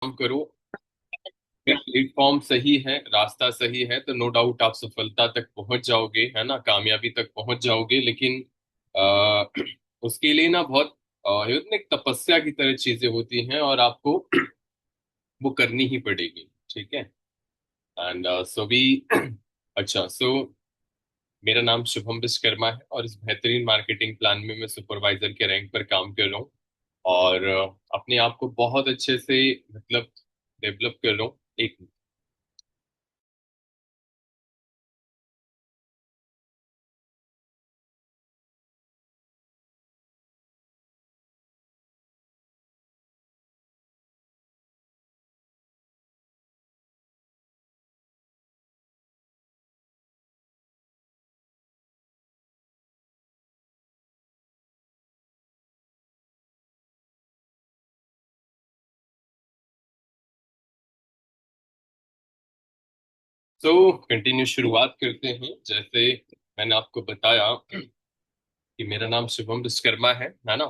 काम करो। अगर प्लेटफॉर्म सही है, रास्ता सही है, तो नो डाउट आप सफलता तक पहुंच जाओगे, है ना, कामयाबी तक पहुंच जाओगे। लेकिन उसके लिए ना बहुत ये होता है ना, एक तपस्या की तरह चीजें होती हैं और आपको वो करनी ही पड़ेगी। ठीक है। एंड सो भी अच्छा, सो मेरा नाम शुभम विश्वकर्मा है और इस बेहतरीन मार्केटिंग प्लान में मैं सुपरवाइजर के रैंक पर काम कर रहा हूँ। और अपने आप को बहुत अच्छे से मतलब डेवलप कर रहा हूँ। एक सो कंटिन्यू शुरुआत करते हैं। जैसे मैंने आपको बताया कि मेरा नाम शुभम विश्वकर्मा है ना।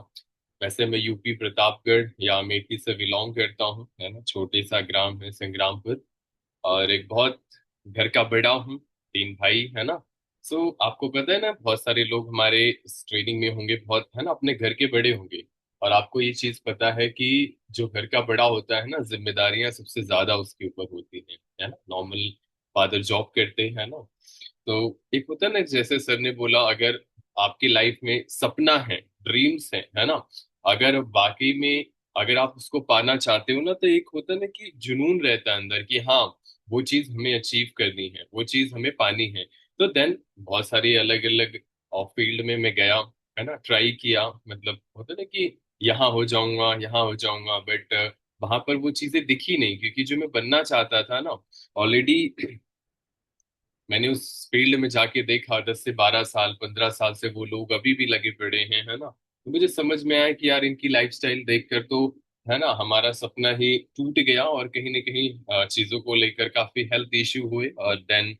वैसे मैं यूपी प्रतापगढ़ या अमेठी से बिलोंग करता हूँ, है ना। छोटे सा ग्राम है संग्रामपुर। और एक बहुत घर का बड़ा हूँ, तीन भाई, है ना। सो आपको पता है ना, बहुत सारे लोग हमारे इस ट्रेनिंग में होंगे, बहुत, है ना, अपने घर के बड़े होंगे। और आपको ये चीज पता है कि जो घर का बड़ा होता है ना, जिम्मेदारियां सबसे ज्यादा उसके ऊपर होती हैं, है ना। नॉर्मल फादर जॉब करते हैं ना। तो एक होता है ना, जैसे सर ने बोला, अगर आपकी लाइफ में सपना है, ड्रीम्स है ना, अगर बाकी में अगर आप उसको पाना चाहते हो ना, तो एक होता है ना कि जुनून रहता है अंदर कि हाँ, वो चीज हमें अचीव करनी है, वो चीज हमें पानी है। तो देन बहुत सारी अलग अलग फील्ड में मैं गया, है ना, ट्राई किया। मतलब होता है ना कि यहाँ हो जाऊंगा, यहाँ हो जाऊंगा, बट वहां पर वो चीजें दिखी नहीं, क्योंकि जो मैं बनना चाहता था ना, ऑलरेडी मैंने उस फील्ड में जाके देखा। 10 से 12 साल, 15 साल से वो लोग अभी भी लगे पड़े हैं, है ना। तो मुझे समझ में आया कि यार इनकी लाइफस्टाइल देखकर तो, है ना, हमारा सपना ही टूट गया। और कहीं ना कहीं चीजों को लेकर काफी हेल्थ इश्यू हुए, और देन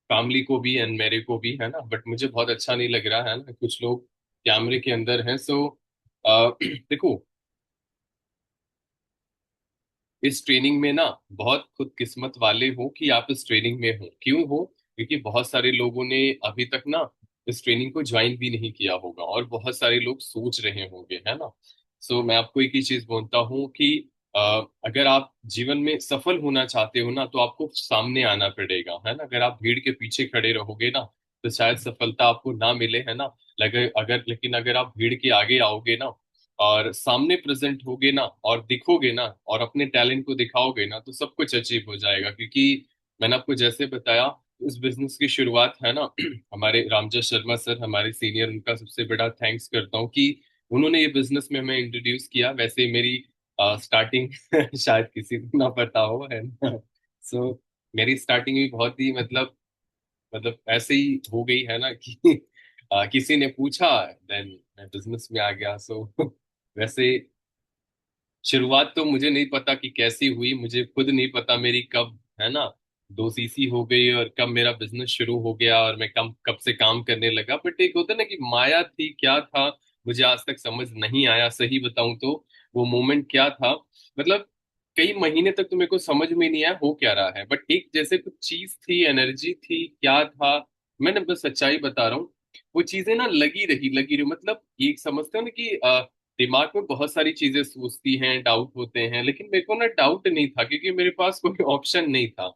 फैमिली को भी एंड मेरे को भी, है ना। बट मुझे बहुत अच्छा नहीं लग रहा है ना, कुछ लोग कैमरे के अंदर हैं। सो देखो, इस ट्रेनिंग में ना बहुत खुद किस्मत वाले हो कि आप इस ट्रेनिंग में हो। क्यों हो? क्योंकि बहुत सारे लोगों ने अभी तक ना इस ट्रेनिंग को ज्वाइन भी नहीं किया होगा, और बहुत सारे लोग सोच रहे होंगे, है ना। सो मैं आपको एक ही चीज बोलता हूँ कि अगर आप जीवन में सफल होना चाहते हो ना, तो आपको सामने आना पड़ेगा, है ना। अगर आप भीड़ के पीछे खड़े रहोगे ना, तो शायद सफलता आपको ना मिले, है ना। लगे अगर लेकिन अगर आप भीड़ के आगे आओगे ना, और सामने प्रेजेंट होगे ना, और दिखोगे ना, और अपने टैलेंट को दिखाओगे ना, तो सब कुछ अचीव हो जाएगा। क्योंकि मैंने आपको जैसे बताया, इस बिजनेस की शुरुआत, है ना, हमारे रामजस शर्मा सर, हमारे सीनियर, उनका सबसे बड़ा थैंक्स करता हूँ कि उन्होंने ये बिजनेस में हमें इंट्रोड्यूस किया। वैसे मेरी स्टार्टिंग शायद किसी को ना पता हो, है ना। सो मेरी स्टार्टिंग भी बहुत ही मतलब ऐसे ही हो गई, है ना, कि किसी ने पूछा, देन मैं बिजनेस में आ गया। सो वैसे शुरुआत तो मुझे नहीं पता कि कैसी हुई, मुझे खुद नहीं पता मेरी कब, है ना, दो सीसी हो गई और कब मेरा बिजनेस शुरू हो गया और मैं कब कब से काम करने लगा। बट एक होता है ना कि माया थी, क्या था, मुझे आज तक समझ नहीं आया, सही बताऊं तो वो मोमेंट क्या था। मतलब कई महीने तक तो मेरे को समझ में नहीं आया हो क्या रहा है, बट एक जैसे कुछ चीज थी, एनर्जी थी, क्या था, मैंने बस सच्चाई बता रहा हूँ। वो चीजें ना लगी रही, मतलब ये समझते हो ना कि दिमाग में बहुत सारी चीजें सोचती हैं, डाउट होते हैं, लेकिन मेरे को ना डाउट नहीं था, क्योंकि मेरे पास कोई ऑप्शन नहीं था।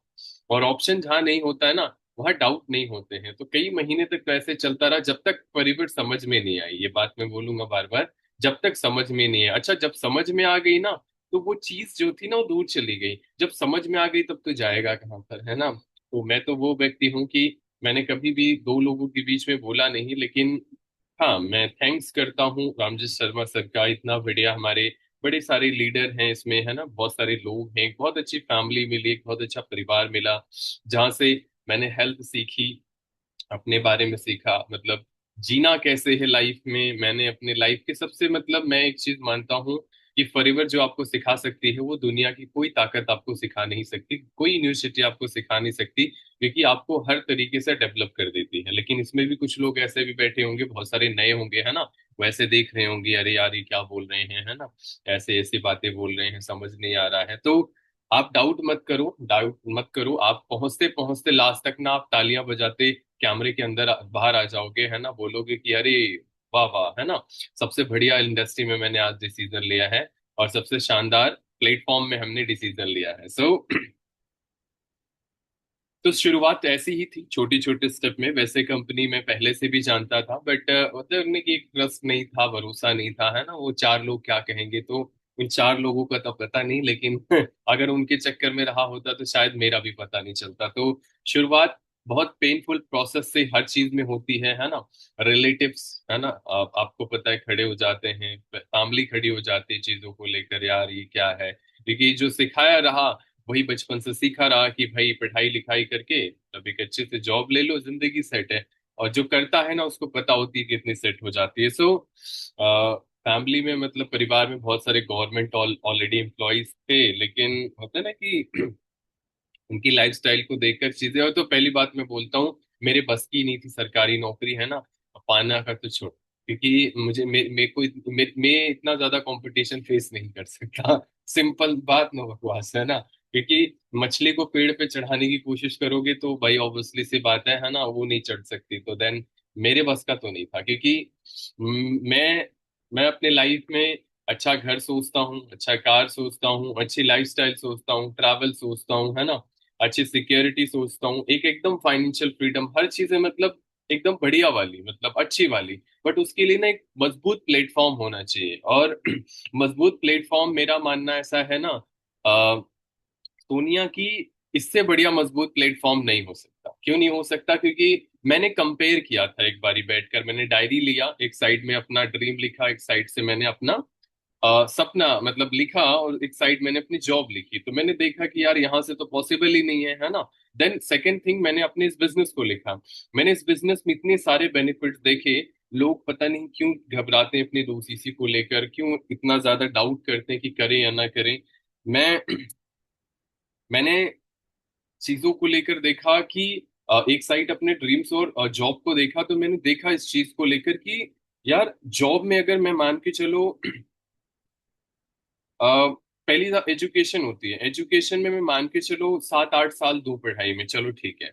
और ऑप्शन जहाँ नहीं होता है ना, वहाँ डाउट नहीं होते हैं। तो कई महीने तक तो ऐसे चलता रहा, जब तक परिवर्तन समझ में नहीं आई। ये बात मैं बोलूंगा बार बार, जब तक समझ में नहीं है। अच्छा, जब समझ में आ गई ना, तो वो चीज जो थी ना, वो दूर चली गई। जब समझ में आ गई, तब तो जाएगा कहाँ पर, है ना। तो मैं तो वो व्यक्ति हूँ कि मैंने कभी भी दो लोगों के बीच में बोला नहीं। लेकिन हाँ, मैं थैंक्स करता हूँ रामजी शर्मा सर का। इतना बढ़िया हमारे बड़े सारे लीडर हैं इसमें, है ना, बहुत सारे लोग हैं, एक बहुत अच्छी फैमिली मिली, एक बहुत अच्छा परिवार मिला, जहाँ से मैंने हेल्थ सीखी, अपने बारे में सीखा, मतलब जीना कैसे है लाइफ में। मैंने अपने लाइफ के सबसे, मतलब मैं एक चीज मानता हूँ कि फॉरएवर जो आपको सिखा सकती है वो दुनिया की कोई ताकत आपको सिखा नहीं सकती, कोई यूनिवर्सिटी आपको सिखा नहीं सकती, क्योंकि आपको हर तरीके से डेवलप कर देती है। लेकिन इसमें भी कुछ लोग ऐसे भी बैठे होंगे, बहुत सारे नए होंगे, है ना, वैसे देख रहे होंगे, अरे यार ये क्या बोल रहे हैं, है ना, ऐसे ऐसी बातें बोल रहे हैं, समझ नहीं आ रहा है। तो आप डाउट मत करो, डाउट मत करो, आप पहुंचते पहुंचते लास्ट तक ना आप तालियां बजाते कैमरे के अंदर बाहर आ जाओगे, है ना, बोलोगे कि अरे वाह वाह, है ना, सबसे बढ़िया इंडस्ट्री में मैंने आज डिसीजन लिया है और सबसे शानदार प्लेटफॉर्म में हमने डिसीजन लिया है। सो तो शुरुआत ऐसी ही थी, छोटी छोटे स्टेप में। वैसे कंपनी में पहले से भी जानता था, बट मतलब कि एक ट्रस्ट नहीं था, भरोसा नहीं था, है ना, वो चार लोग क्या कहेंगे, तो उन चार लोगों का तो पता नहीं, लेकिन अगर उनके चक्कर में रहा होता तो शायद मेरा भी पता नहीं चलता। तो शुरुआत बहुत पेनफुल प्रोसेस से हर चीज में होती है ना। रिलेटिव्स, है ना, आपको पता है, खड़े हो जाते हैं, फैमिली खड़ी हो जाती है चीजों को लेकर, यार ये क्या है, क्योंकि जो सिखाया रहा वही बचपन से सीखा रहा कि भाई पढ़ाई लिखाई करके अब एक अच्छे से जॉब ले लो, जिंदगी सेट है। और जो करता है ना उसको पता होती है कितनी सेट हो जाती है। सो फैमिली में, मतलब परिवार में बहुत सारे गवर्नमेंट ऑलरेडी एम्प्लॉयज थे, लेकिन होता है ना कि उनकी लाइफस्टाइल को देखकर चीजें, और तो पहली बात मैं बोलता हूँ, मेरे बस की नहीं थी सरकारी नौकरी, है ना, पाना का तो छोड़, क्योंकि मुझे मे को मैं इतना ज्यादा कंपटीशन फेस नहीं कर सकता। सिंपल बात, नो बकवास, है ना, क्योंकि मछली को पेड़ पे चढ़ाने की कोशिश करोगे तो भाई ऑब्वियसली सी बात है ना, वो नहीं चढ़ सकती, तो देन मेरे बस का तो नहीं था, क्योंकि मैं अपने लाइफ में अच्छा घर सोचता हूँ, अच्छा कार सोचता हूँ, अच्छी लाइफस्टाइल सोचता हूँ, ट्रैवल सोचता हूँ, है ना, अच्छी सिक्योरिटी सोचता हूँ, एक एकदम फाइनेंशियल फ्रीडम, हर चीजें मतलब एकदम बढ़िया वाली, मतलब अच्छी वाली। बट उसके लिए ना एक मजबूत प्लेटफॉर्म होना चाहिए, और मजबूत प्लेटफॉर्म मेरा मानना ऐसा है ना, सोनिया की इससे बढ़िया मजबूत प्लेटफॉर्म नहीं हो सकता। क्यों नहीं हो सकता? क्योंकि मैंने कंपेयर किया था, एक बारी बैठकर मैंने डायरी लिया, एक साइड में अपना ड्रीम लिखा, एक साइड से मैंने अपना सपना मतलब लिखा, और एक साइड मैंने अपनी जॉब लिखी। तो मैंने देखा कि यार यहाँ से तो पॉसिबल ही नहीं है ना। देन सेकेंड थिंग, मैंने अपने इस बिजनेस को लिखा। मैंने इस बिजनेस में इतने सारे बेनिफिट्स देखे। लोग पता नहीं क्यों घबराते हैं अपनी दोषी को लेकर, क्यों इतना ज्यादा डाउट करते हैं कि करें या ना करें। मैं मैंने चीजों को लेकर देखा कि एक साइड अपने ड्रीम्स और जॉब को देखा, तो मैंने देखा इस चीज को लेकर कि यार जॉब में अगर मैं मान के चलो, पहली एजुकेशन होती है, एजुकेशन में मैं मान के चलो 7-8 साल दो पढ़ाई में, चलो ठीक है।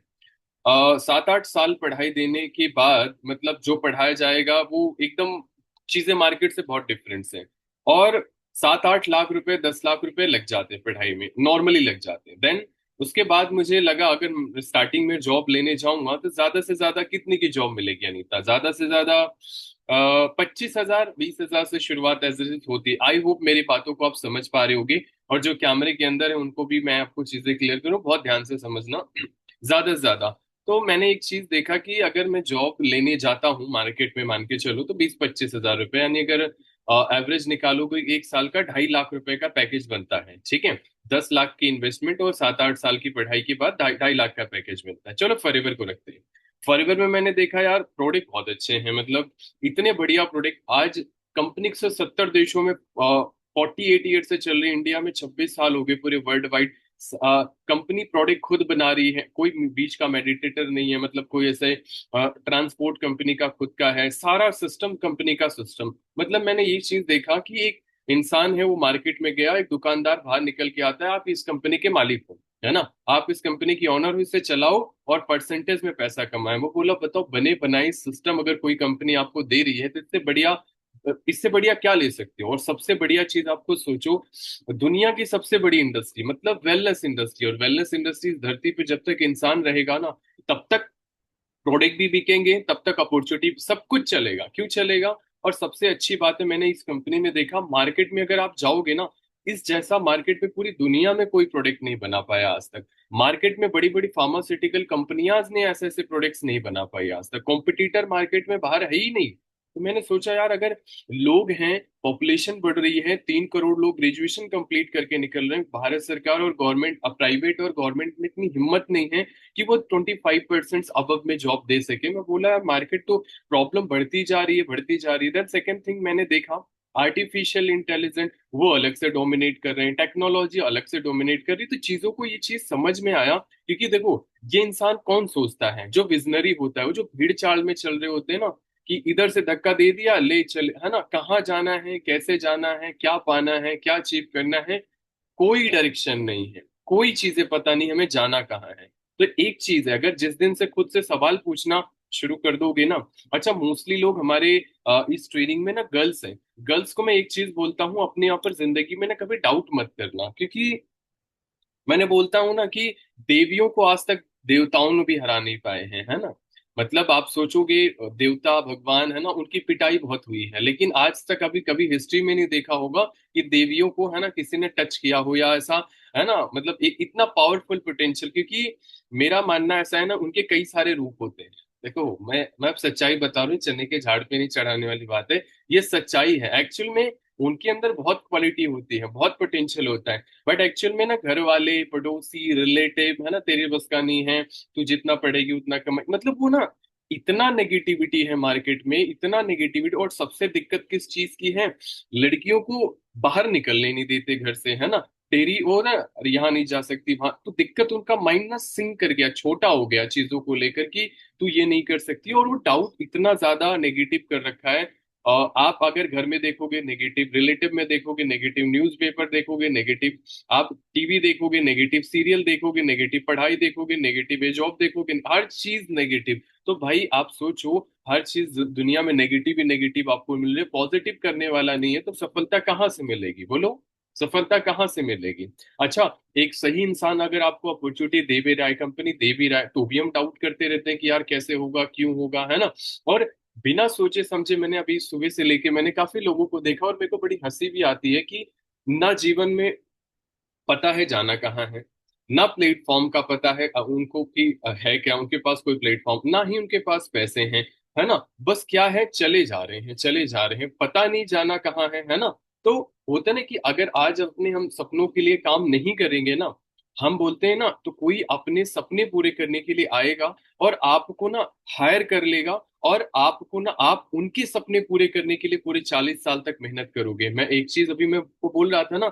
7-8 साल पढ़ाई देने के बाद मतलब जो पढ़ाया जाएगा वो एकदम चीजें मार्केट से बहुत डिफरेंस है। और 7-8 लाख रुपए, 10 लाख रुपए लग जाते हैं पढ़ाई में, नॉर्मली लग जाते हैं। देन उसके बाद मुझे लगा अगर स्टार्टिंग में जॉब लेने जाऊंगा तो ज्यादा से ज्यादा कितने की जॉब मिलेगी अनीता, ज्यादा से ज्यादा 25,000 20,000 से शुरुआत एज होती है। आई होप मेरी बातों को आप समझ पा रहे होगे, और जो कैमरे के अंदर है उनको भी मैं आपको चीजें क्लियर करूँ, बहुत ध्यान से समझना। ज्यादा से ज्यादा, तो मैंने एक चीज देखा कि अगर मैं जॉब लेने जाता हूँ मार्केट में, मान के चलो तो 20-25 हजार रुपए, यानी अगर एवरेज निकालो कोई एक साल का 2.5 लाख रुपए का पैकेज बनता है, ठीक है। 10 लाख की इन्वेस्टमेंट और 7-8 साल की पढ़ाई के बाद 2.5 लाख का पैकेज मिलता है। चलो फॉरएवर को रखते हैं। फॉरएवर में मैंने देखा यार प्रोडक्ट बहुत अच्छे हैं, मतलब इतने बढ़िया प्रोडक्ट। आज कंपनी 170 देशों में 48 ईयर से चल रही है, इंडिया में 26 साल हो गए पूरे वर्ल्ड वाइड। कंपनी प्रोडक्ट खुद बना रही है, कोई बीच का मेडिटेटर नहीं है, मतलब कोई ऐसे ट्रांसपोर्ट कंपनी का खुद का है, सारा सिस्टम कंपनी का सिस्टम। मतलब मैंने ये चीज देखा कि एक इंसान है, वो मार्केट में गया, एक दुकानदार बाहर निकल के आता है, आप इस कंपनी के मालिक हो, है ना, आप इस कंपनी की ऑनर हो, इसे चलाओ और परसेंटेज में पैसा कमाए। वो बोला बताओ, बने बनाई सिस्टम अगर कोई कंपनी आपको दे रही है तो इससे बढ़िया क्या ले सकते हो? और सबसे बढ़िया चीज आपको सोचो, दुनिया की सबसे बड़ी इंडस्ट्री मतलब वेलनेस इंडस्ट्री, और वेलनेस इंडस्ट्री इस धरती पे जब तक इंसान रहेगा ना, तब तक प्रोडक्ट भी बिकेंगे, तब तक अपॉर्चुनिटी, सब कुछ चलेगा। क्यों चलेगा? और सबसे अच्छी बात है, मैंने इस कंपनी में देखा, मार्केट में अगर आप जाओगे ना, इस जैसा मार्केट में पूरी दुनिया में कोई प्रोडक्ट नहीं बना पाया आज तक। मार्केट में बड़ी बड़ी फार्मास्यूटिकल कंपनियां ने ऐसे ऐसे प्रोडक्ट्स नहीं बना पाई आज तक, कॉम्पिटिटर मार्केट में बाहर है ही नहीं। तो मैंने सोचा यार, अगर लोग हैं, पॉपुलेशन बढ़ रही है, 3 करोड़ लोग ग्रेजुएशन कंप्लीट करके निकल रहे हैं, भारत सरकार और गवर्नमेंट, प्राइवेट और गवर्नमेंट में इतनी हिम्मत नहीं है कि वो 25% अबव में जॉब दे सके। मैं बोला यार मार्केट तो प्रॉब्लम बढ़ती जा रही है, बढ़ती जा रही है। देन सेकेंड थिंग मैंने देखा, आर्टिफिशियल इंटेलिजेंस वो अलग से डोमिनेट कर रहे हैं, टेक्नोलॉजी अलग से डोमिनेट कर रही है। तो चीजों को ये चीज समझ में आया, क्योंकि देखो ये इंसान कौन सोचता है, जो विजनरी होता है, वो जो भीड़ चाल में चल रहे होते हैं ना, कि इधर से धक्का दे दिया ले चले, है ना, कहाँ जाना है, कैसे जाना है, क्या पाना है, क्या अचीव करना है, कोई डायरेक्शन नहीं है, कोई चीजें पता नहीं हमें जाना कहाँ है। तो एक चीज है, अगर जिस दिन से खुद से सवाल पूछना शुरू कर दोगे ना। अच्छा, मोस्टली लोग हमारे इस ट्रेनिंग में ना गर्ल्स हैं। गर्ल्स को मैं एक चीज बोलता हूँ, अपने यहाँ पर जिंदगी में ना कभी डाउट मत करना, क्योंकि मैंने बोलता हूँ ना कि देवियों को आज तक देवताओं ने भी हरा नहीं पाए हैं, है ना। मतलब आप सोचोगे देवता भगवान, है ना, उनकी पिटाई बहुत हुई है, लेकिन आज तक अभी कभी हिस्ट्री में नहीं देखा होगा कि देवियों को, है ना, किसी ने टच किया हो या ऐसा, है ना। मतलब एक इतना पावरफुल पोटेंशियल, क्योंकि मेरा मानना ऐसा है ना, उनके कई सारे रूप होते हैं। देखो, मैं अब सच्चाई बता रहा हूँ, चने के झाड़ पे नहीं चढ़ाने वाली बात है, ये सच्चाई है। एक्चुअल में उनके अंदर बहुत क्वालिटी होती है, बहुत पोटेंशियल होता है, बट एक्चुअल में ना घर वाले, पड़ोसी, रिलेटिव, है ना, तेरे बस का नहीं है, तू जितना पढ़ेगी उतना कमाई, मतलब वो ना, इतना नेगेटिविटी है मार्केट में, इतना नेगेटिविटी। और सबसे दिक्कत किस चीज की है, लड़कियों को बाहर निकलने नहीं देते घर से, है ना। तेरी वो ना, यहाँ नहीं जा सकती वहां, तो दिक्कत उनका माइंड ना सिंक कर गया, छोटा हो गया चीजों को लेकर कि तू ये नहीं कर सकती, और वो डाउट इतना ज्यादा नेगेटिव कर रखा है। आप अगर घर में देखोगे नेगेटिव, रिलेटिव में देखोगे नेगेटिव, न्यूज़पेपर देखोगे नेगेटिव, आप टीवी देखोगे नेगेटिव, सीरियल देखोगे नेगेटिव, पढ़ाई देखोगे नेगेटिव, जॉब देखोगे, हर चीज नेगेटिव। तो भाई आप सोचो, हर चीज दुनिया में नेगेटिव ही नेगेटिव आपको मिल रही है, पॉजिटिव करने वाला नहीं है, तो सफलता कहाँ से मिलेगी बोलो, सफलता कहाँ से मिलेगी। अच्छा, एक सही इंसान अगर आपको अपॉर्चुनिटी दे भी रहा है, कंपनी दे भी रहा है, तो भी हम डाउट करते रहते हैं कि यार कैसे होगा, क्यों होगा, है ना। और बिना सोचे समझे, मैंने अभी सुबह से लेके मैंने काफी लोगों को देखा, और मेरे को बड़ी हंसी भी आती है कि ना जीवन में पता है जाना कहाँ है, ना प्लेटफॉर्म का पता है उनको कि है क्या उनके पास कोई प्लेटफॉर्म, ना ही उनके पास पैसे हैं, है ना। बस क्या है, चले जा रहे हैं, चले जा रहे हैं, पता नहीं जाना कहाँ है ना। तो होता ना कि अगर आज अपने हम सपनों के लिए काम नहीं करेंगे ना, हम बोलते हैं ना, तो कोई अपने सपने पूरे करने के लिए आएगा और आपको ना हायर कर लेगा, और आपको ना, आप उनके सपने पूरे करने के लिए पूरे 40 साल तक मेहनत करोगे। मैं एक चीज अभी मैं आपको बोल रहा था ना,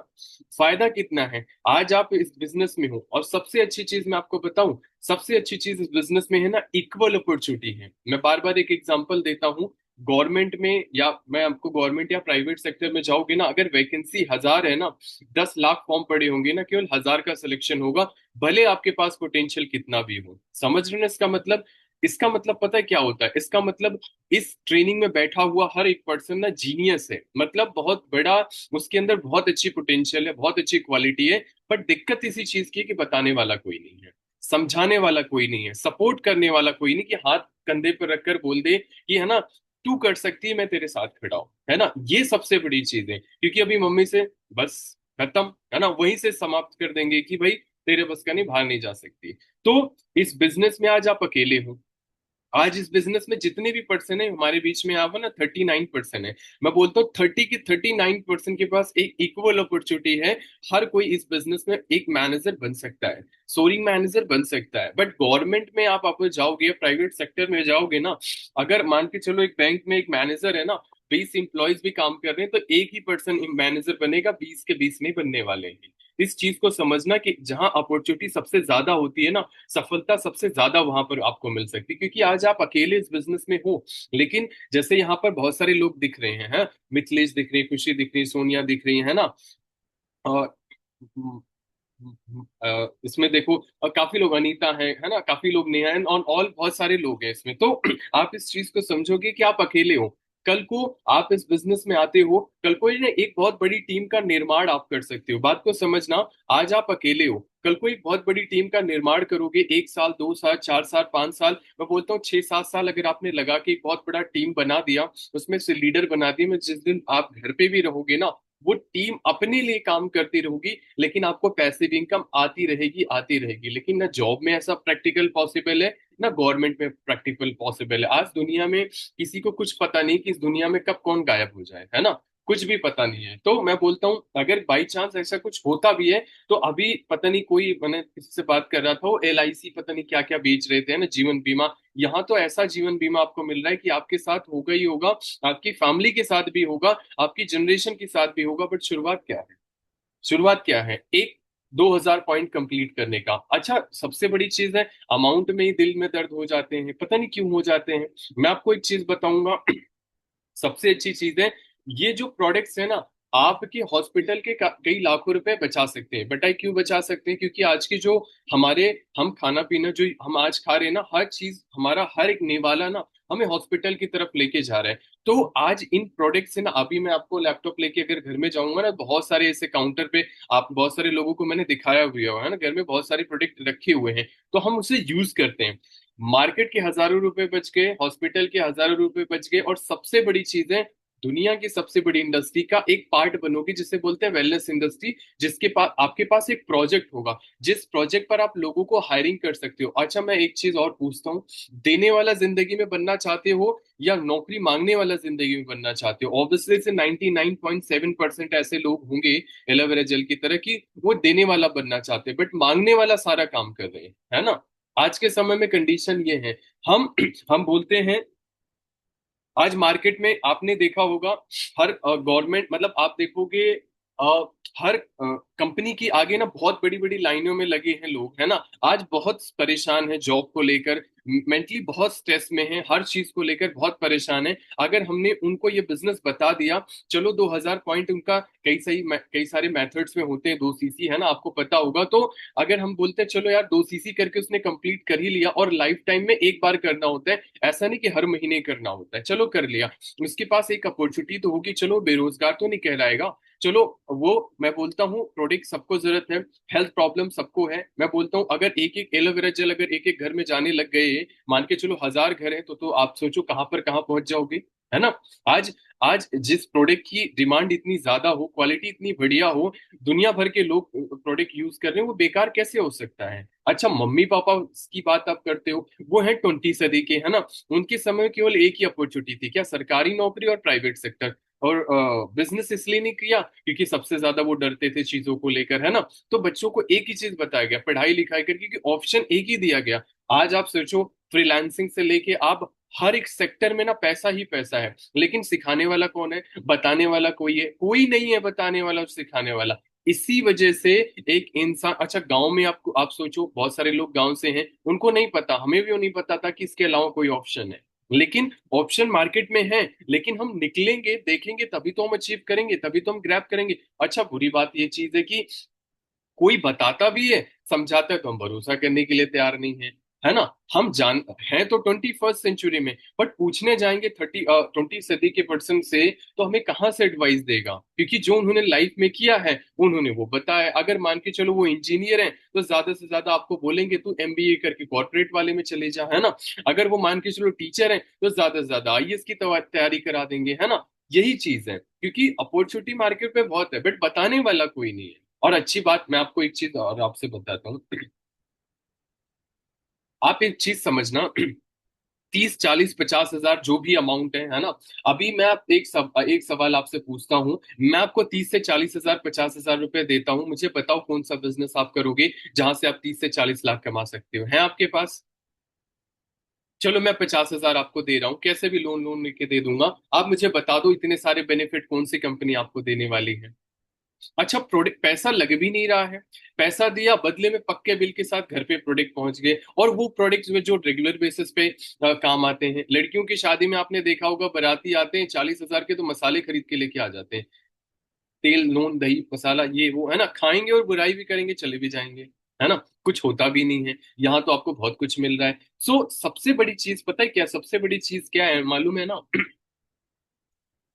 फायदा कितना है, आज आप इस बिजनेस में हो, और सबसे अच्छी चीज मैं आपको बताऊं, सबसे अच्छी चीज इस बिजनेस में है ना, इक्वल अपॉर्चुनिटी है। मैं बार बार एक एग्जांपल देता हूँ, गवर्नमेंट में, या मैं आपको गवर्नमेंट या प्राइवेट सेक्टर में जाओगे ना, अगर वैकेंसी 1000 है ना, 10 लाख फॉर्म पड़े होंगे ना, केवल 1000 का सिलेक्शन होगा, भले आपके पास पोटेंशियल कितना भी हो। समझ रहे हैं इसका मतलब, इसका मतलब पता है क्या होता है, इसका मतलब इस ट्रेनिंग में बैठा हुआ हर एक पर्सन ना जीनियस है, मतलब बहुत बड़ा, उसके अंदर बहुत अच्छी पोटेंशियल है, बहुत अच्छी क्वालिटी है। बट दिक्कत इसी चीज की है कि बताने वाला कोई नहीं है, समझाने वाला कोई नहीं है, सपोर्ट करने वाला कोई नहीं, कि हाथ कंधे पर रखकर बोल दे कि, है ना, तू कर सकती है, मैं तेरे साथ खड़ा हूं, है ना। ये सबसे बड़ी चीज है, क्योंकि अभी मम्मी से बस खत्म, है ना, वहीं से समाप्त कर देंगे कि भाई तेरे बस का नहीं, बाहर नहीं जा सकती। तो इस बिजनेस में आज आप अकेले हो, आज इस बिजनेस में जितने भी पर्सन है हमारे बीच में, आप ना 39% है। मैं बोलता हूँ 30 की 39% के पास एक इक्वल अपॉर्चुनिटी है। हर कोई इस बिजनेस में एक मैनेजर बन सकता है, सोरिंग मैनेजर बन सकता है। बट गवर्नमेंट में आप जाओगे, प्राइवेट सेक्टर में जाओगे ना, अगर मान के चलो एक बैंक में एक मैनेजर है ना, 20 एम्प्लॉयज भी काम कर रहे हैं, तो एक ही पर्सन मैनेजर बनेगा, 20 के 20 नहीं बनने वाले हैं। इस चीज को समझना कि जहां अपॉर्चुनिटी सबसे ज्यादा होती है ना, सफलता सबसे ज्यादा वहां पर आपको मिल सकती है, क्योंकि आज आप अकेले इस बिजनेस में हो। लेकिन जैसे यहाँ पर बहुत सारे लोग दिख रहे हैं, मिथिलेश दिख रही है, खुशी दिख रही है, सोनिया दिख रही है ना, और इसमें देखो, काफी लोग, अनीता है ना, काफी लोग, नेहा है, और ऑल बहुत सारे लोग हैं इसमें। तो आप इस चीज को समझोगे कि आप अकेले हो, कल को आप इस बिजनेस में आते हो, कल को ये ना एक बहुत बड़ी टीम का निर्माण आप कर सकते हो। बात को समझना, आज आप अकेले हो, कल को एक बहुत बड़ी टीम का निर्माण करोगे, 1 साल, 2 साल, 4 साल, 5 साल, मैं बोलता हूँ 6-7 साल अगर आपने लगा के एक बहुत बड़ा टीम बना दिया, उसमें से लीडर बना दिया, मैं जिस दिन आप घर पे भी रहोगे ना, वो टीम अपने लिए काम करती रहेगी, लेकिन आपको पैसिव इनकम आती रहेगी, आती रहेगी। लेकिन ना जॉब में ऐसा प्रैक्टिकल पॉसिबल है, ना गवर्नमेंट में प्रैक्टिकल पॉसिबल है। आज दुनिया में किसी को कुछ पता नहीं कि इस दुनिया में कब कौन गायब हो जाए, है ना। कुछ भी पता नहीं है। तो मैं बोलता हूँ अगर बाई चांस ऐसा कुछ होता भी है तो अभी पता नहीं, कोई मैंने किसी से बात कर रहा था, वो LIC पता नहीं क्या क्या बेच रहे थे ना, जीवन बीमा। यहाँ तो ऐसा जीवन बीमा आपको मिल रहा है कि आपके साथ होगा ही होगा, आपकी फैमिली के साथ भी होगा, आपकी जनरेशन के साथ भी होगा। बट शुरुआत क्या है? शुरुआत क्या है? एक 2,000 पॉइंट कंप्लीट करने का। अच्छा, सबसे बड़ी चीज है, अमाउंट में ही दिल में दर्द हो जाते हैं, पता नहीं क्यों हो जाते हैं। मैं आपको एक चीज बताऊंगा, सबसे अच्छी चीज है, ये जो प्रोडक्ट्स है ना, आपके हॉस्पिटल के कई लाखों रुपए बचा सकते हैं। बताइए क्यों बचा सकते हैं? क्योंकि आज की जो हमारे हम खाना पीना जो हम आज खा रहे हैं ना, हर चीज हमारा हर एक निवाला ना हमें हॉस्पिटल की तरफ लेके जा रहा है। तो आज इन प्रोडक्ट्स से ना, अभी मैं आपको लैपटॉप लेके अगर घर में जाऊंगा ना, बहुत सारे ऐसे काउंटर पे आप बहुत सारे लोगों को मैंने दिखाया हुआ है ना, घर में बहुत सारे प्रोडक्ट रखे हुए हैं, तो हम उसे यूज करते हैं। मार्केट के हजारों रुपए बच गए, हॉस्पिटल के हजारों रुपए बच गए, और सबसे बड़ी चीज है, दुनिया की सबसे बड़ी इंडस्ट्री का एक पार्ट बनोगी, जिसे बोलते हैं वेलनेस इंडस्ट्री। जिसके पास आपके पास एक प्रोजेक्ट होगा, जिस प्रोजेक्ट पर आप लोगों को हायरिंग कर सकते हो। अच्छा, मैं एक चीज और पूछता हूँ, देने वाला जिंदगी में बनना चाहते हो या नौकरी मांगने वाला जिंदगी में बनना चाहते हो? ऑब्वियसली से 99.7% ऐसे लोग होंगे एलोवेरा जेल की तरह की वो देने वाला बनना चाहते हैं, बट मांगने वाला सारा काम कर रहे हैं, है ना। आज के समय में कंडीशन ये है। हम हम बोलते हैं, आज मार्केट में आपने देखा होगा, हर गवर्नमेंट मतलब आप देखोगे, अ, हर कंपनी की आगे ना बहुत बड़ी बड़ी लाइनों में लगे हैं लोग, है ना। आज बहुत परेशान है जॉब को लेकर, मेंटली बहुत स्ट्रेस में है, हर चीज को लेकर बहुत परेशान है। अगर हमने उनको ये बिजनेस बता दिया, चलो 2,000 पॉइंट उनका कई सारे मेथड्स में होते हैं, 2 CC है ना, आपको पता होगा। तो अगर हम बोलते हैं चलो यार 2 CC करके उसने कंप्लीट कर ही लिया, और लाइफ टाइम में एक बार करना होता है, ऐसा नहीं कि हर महीने करना होता है, चलो कर लिया, उसके पास एक अपॉर्चुनिटी तो होगी, चलो बेरोजगार तो नहीं कहलाएगा। चलो, वो मैं बोलता हूँ प्रोडक्ट सबको जरूरत है, हेल्थ प्रॉब्लम सबको है। मैं बोलता हूँ अगर एक एक एलोवेरा जेल अगर एक एक घर में जाने लग गए, मान के चलो 1,000 घर है, तो आप सोचो कहाँ पर कहाँ पहुंच जाओगे, है ना। आज आज जिस प्रोडक्ट की डिमांड इतनी ज्यादा हो, क्वालिटी इतनी बढ़िया हो, दुनिया भर के लोग प्रोडक्ट यूज कर रहे हैं, वो बेकार कैसे हो सकता है? अच्छा, मम्मी पापा की बात आप करते हो, वो है 20 सदी के, है ना। उनके समय में केवल एक ही अपॉर्चुनिटी थी, क्या? सरकारी नौकरी और प्राइवेट सेक्टर। और बिजनेस इसलिए नहीं किया क्योंकि सबसे ज्यादा वो डरते थे चीजों को लेकर, है ना। तो बच्चों को एक ही चीज बताया गया, पढ़ाई लिखाई करके, क्योंकि ऑप्शन एक ही दिया गया। आज आप सोचो, फ्रीलांसिंग से लेके आप हर एक सेक्टर में ना पैसा ही पैसा है, लेकिन सिखाने वाला कौन है? बताने वाला कोई है? कोई नहीं है बताने वाला और सिखाने वाला। इसी वजह से एक इंसान, अच्छा गांव में आपको आप सोचो, बहुत सारे लोग गांव से हैं, उनको नहीं पता, हमें भी नहीं पता था कि इसके अलावा कोई ऑप्शन है। लेकिन ऑप्शन मार्केट में है, लेकिन हम निकलेंगे देखेंगे तभी तो हम अचीव करेंगे, तभी तो हम ग्रैब करेंगे। अच्छा, बुरी बात ये चीज है कि कोई बताता भी है, समझाता है, तो हम भरोसा करने के लिए तैयार नहीं है, है ना। हम जान हैं तो 21st सेंचुरी में, बट पूछने जाएंगे 20 सदी के पर्सन से, तो हमें कहाँ से एडवाइस देगा? क्योंकि जो उन्होंने लाइफ में किया है, उन्होंने वो बताया। अगर मान के चलो वो इंजीनियर हैं, तो ज्यादा से ज्यादा आपको बोलेंगे तू MBA करके कॉर्पोरेट वाले में चले जा, है ना। अगर वो मान के चलो टीचर हैं, तो ज्यादा से ज्यादा IAS की तैयारी करा देंगे, है ना। यही चीज है, क्योंकि अपॉर्चुनिटी मार्केट में बहुत है, बट बताने वाला कोई नहीं है। और अच्छी बात, मैं आपको एक चीज और आपसे बताता हूँ, आप एक चीज समझना, 30, 40, 50 हजार जो भी अमाउंट है ना। अभी मैं आप एक सवाल आपसे पूछता हूँ, मैं आपको 30 से 40 हजार 50 हजार रुपए देता हूँ, मुझे बताओ कौन सा बिजनेस आप करोगे जहां से आप 30 से 40 लाख कमा सकते हो? है आपके पास? चलो, मैं 50 हजार आपको दे रहा हूँ, कैसे भी लोन लोन लेके दे दूंगा। आप मुझे बता दो इतने सारे बेनिफिट कौन सी कंपनी आपको देने वाली है? अच्छा, प्रोडक्ट पैसा लग भी नहीं रहा है, पैसा दिया, बदले में पक्के बिल के साथ घर पे प्रोडक्ट पहुंच गए, और वो प्रोडक्ट्स में जो रेगुलर बेसिस पे काम आते हैं। लड़कियों की शादी में आपने देखा होगा, बाराती आते हैं, 40 हजार के तो मसाले खरीद के लेके आ जाते हैं, तेल नून दही मसाला ये वो, है ना। खाएंगे और बुराई भी करेंगे, चले भी जाएंगे, है ना। कुछ होता भी नहीं है। यहाँ तो आपको बहुत कुछ मिल रहा है। सो सबसे बड़ी चीज पता है क्या? सबसे बड़ी चीज क्या है मालूम है ना?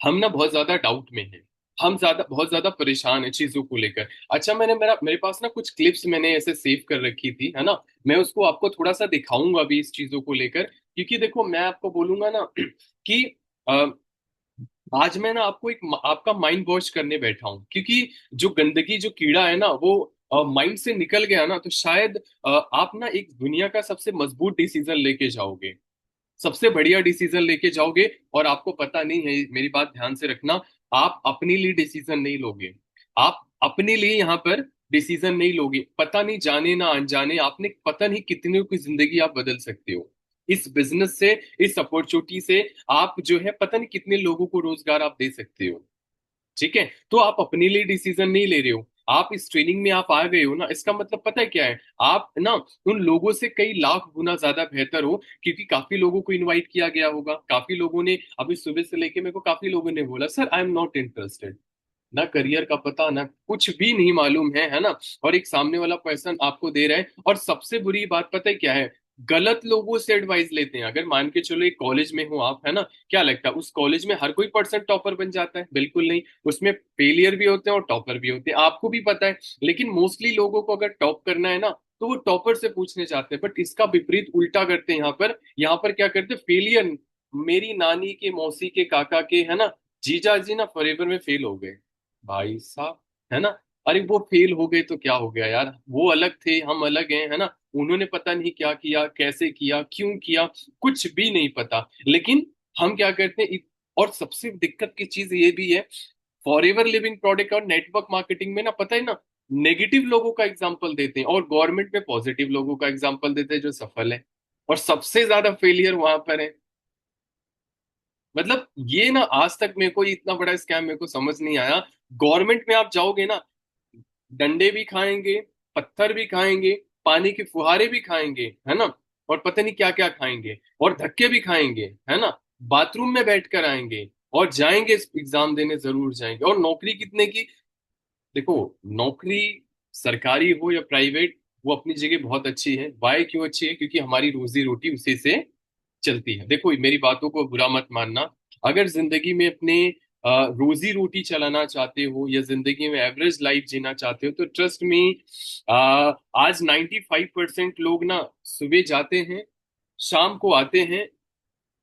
हम ना बहुत ज्यादा डाउट में हैं, हम बहुत ज्यादा परेशान है चीजों को लेकर। अच्छा, मेरे पास ना कुछ क्लिप्स मैंने ऐसे सेव कर रखी थी, है ना। मैं उसको आपको थोड़ा सा दिखाऊंगा भी इस चीजों को लेकर, क्योंकि देखो मैं आपको बोलूंगा ना कि अ, आज मैं ना आपको आपका माइंड वॉश करने बैठा हूँ, क्योंकि जो गंदगी जो कीड़ा है ना, वो माइंड से निकल गया ना, तो शायद आप ना एक दुनिया का सबसे मजबूत डिसीजन लेके जाओगे, सबसे बढ़िया डिसीजन लेके जाओगे। और आपको पता नहीं है, मेरी बात ध्यान से रखना, आप अपने लिए डिसीजन नहीं लोगे। आप अपने लिए यहाँ पर डिसीजन नहीं लोगे, पता नहीं जाने ना अनजाने आपने पता नहीं कितने की जिंदगी आप बदल सकते हो इस बिजनेस से, इस अपॉर्चुनिटी से। आप जो है पता नहीं कितने लोगों को रोजगार आप दे सकते हो। ठीक है, तो आप अपने लिए डिसीजन नहीं ले रहे हो, आप इस ट्रेनिंग में आप आ गए हो ना, इसका मतलब पता है क्या है? आप ना उन लोगों से कई लाख गुना ज्यादा बेहतर हो, क्योंकि काफी लोगों को इनवाइट किया गया होगा, काफी लोगों ने अभी सुबह से लेके मेरे को काफी लोगों ने बोला sir I am not interested, ना करियर का पता ना कुछ भी नहीं मालूम है ना। और एक सामने वाला पर्सन आपको दे रहा है, और सबसे बुरी बात पता है क्या है? गलत लोगों से एडवाइस लेते हैं। अगर मान के चलो एक कॉलेज में हो आप, है ना, क्या लगता है उस कॉलेज में हर कोई पर्सन टॉपर बन जाता है? बिल्कुल नहीं। उसमें फेलियर भी होते हैं और टॉपर भी होते हैं, आपको भी पता है। लेकिन मोस्टली लोगों को अगर टॉप करना है ना, तो वो टॉपर से पूछने चाहते हैं, बट इसका विपरीत उल्टा करते हैं। यहाँ पर क्या करते हैं? फेलियर। मेरी नानी के, मौसी के, काका के, है ना, जीजा जी ना फॉरएवर में फेल हो गए भाई साहब, है ना। अरे वो फेल हो गए तो क्या हो गया यार, वो अलग थे हम अलग हैं, है ना। उन्होंने पता नहीं क्या किया, कैसे किया, क्यों किया, कुछ भी नहीं पता। लेकिन हम क्या करते हैं और सबसे दिक्कत की चीज ये भी है, फॉरएवर लिविंग प्रोडक्ट और नेटवर्क मार्केटिंग में ना पता है ना, नेगेटिव लोगों का एग्जाम्पल देते हैं और गवर्नमेंट में पॉजिटिव लोगों का एग्जाम्पल देते हैं जो सफल है। और सबसे ज्यादा फेलियर वहां पर है। मतलब ये ना आज तक मेरे को इतना बड़ा स्कैम मेरे को समझ नहीं आया। गवर्नमेंट में आप जाओगे ना, डंडे भी खाएंगे, पत्थर भी खाएंगे, पानी के फुहारे भी खाएंगे, है ना, और पता नहीं क्या क्या खाएंगे, और धक्के भी खाएंगे, है ना, बाथरूम में बैठ कर आएंगे, और जाएंगे एग्जाम देने जरूर जाएंगे। और नौकरी कितने की? देखो, नौकरी सरकारी हो या प्राइवेट, वो अपनी जगह बहुत अच्छी है। वाई क्यों अच्छी है? क्योंकि हमारी रोजी रोटी उसी से चलती है। देखो मेरी बातों को बुरा मत मानना, अगर जिंदगी में अपने रोजी रोटी चलाना चाहते हो या जिंदगी में एवरेज लाइफ जीना चाहते हो, तो ट्रस्ट में आज 95% लोग ना सुबह जाते हैं, शाम को आते हैं,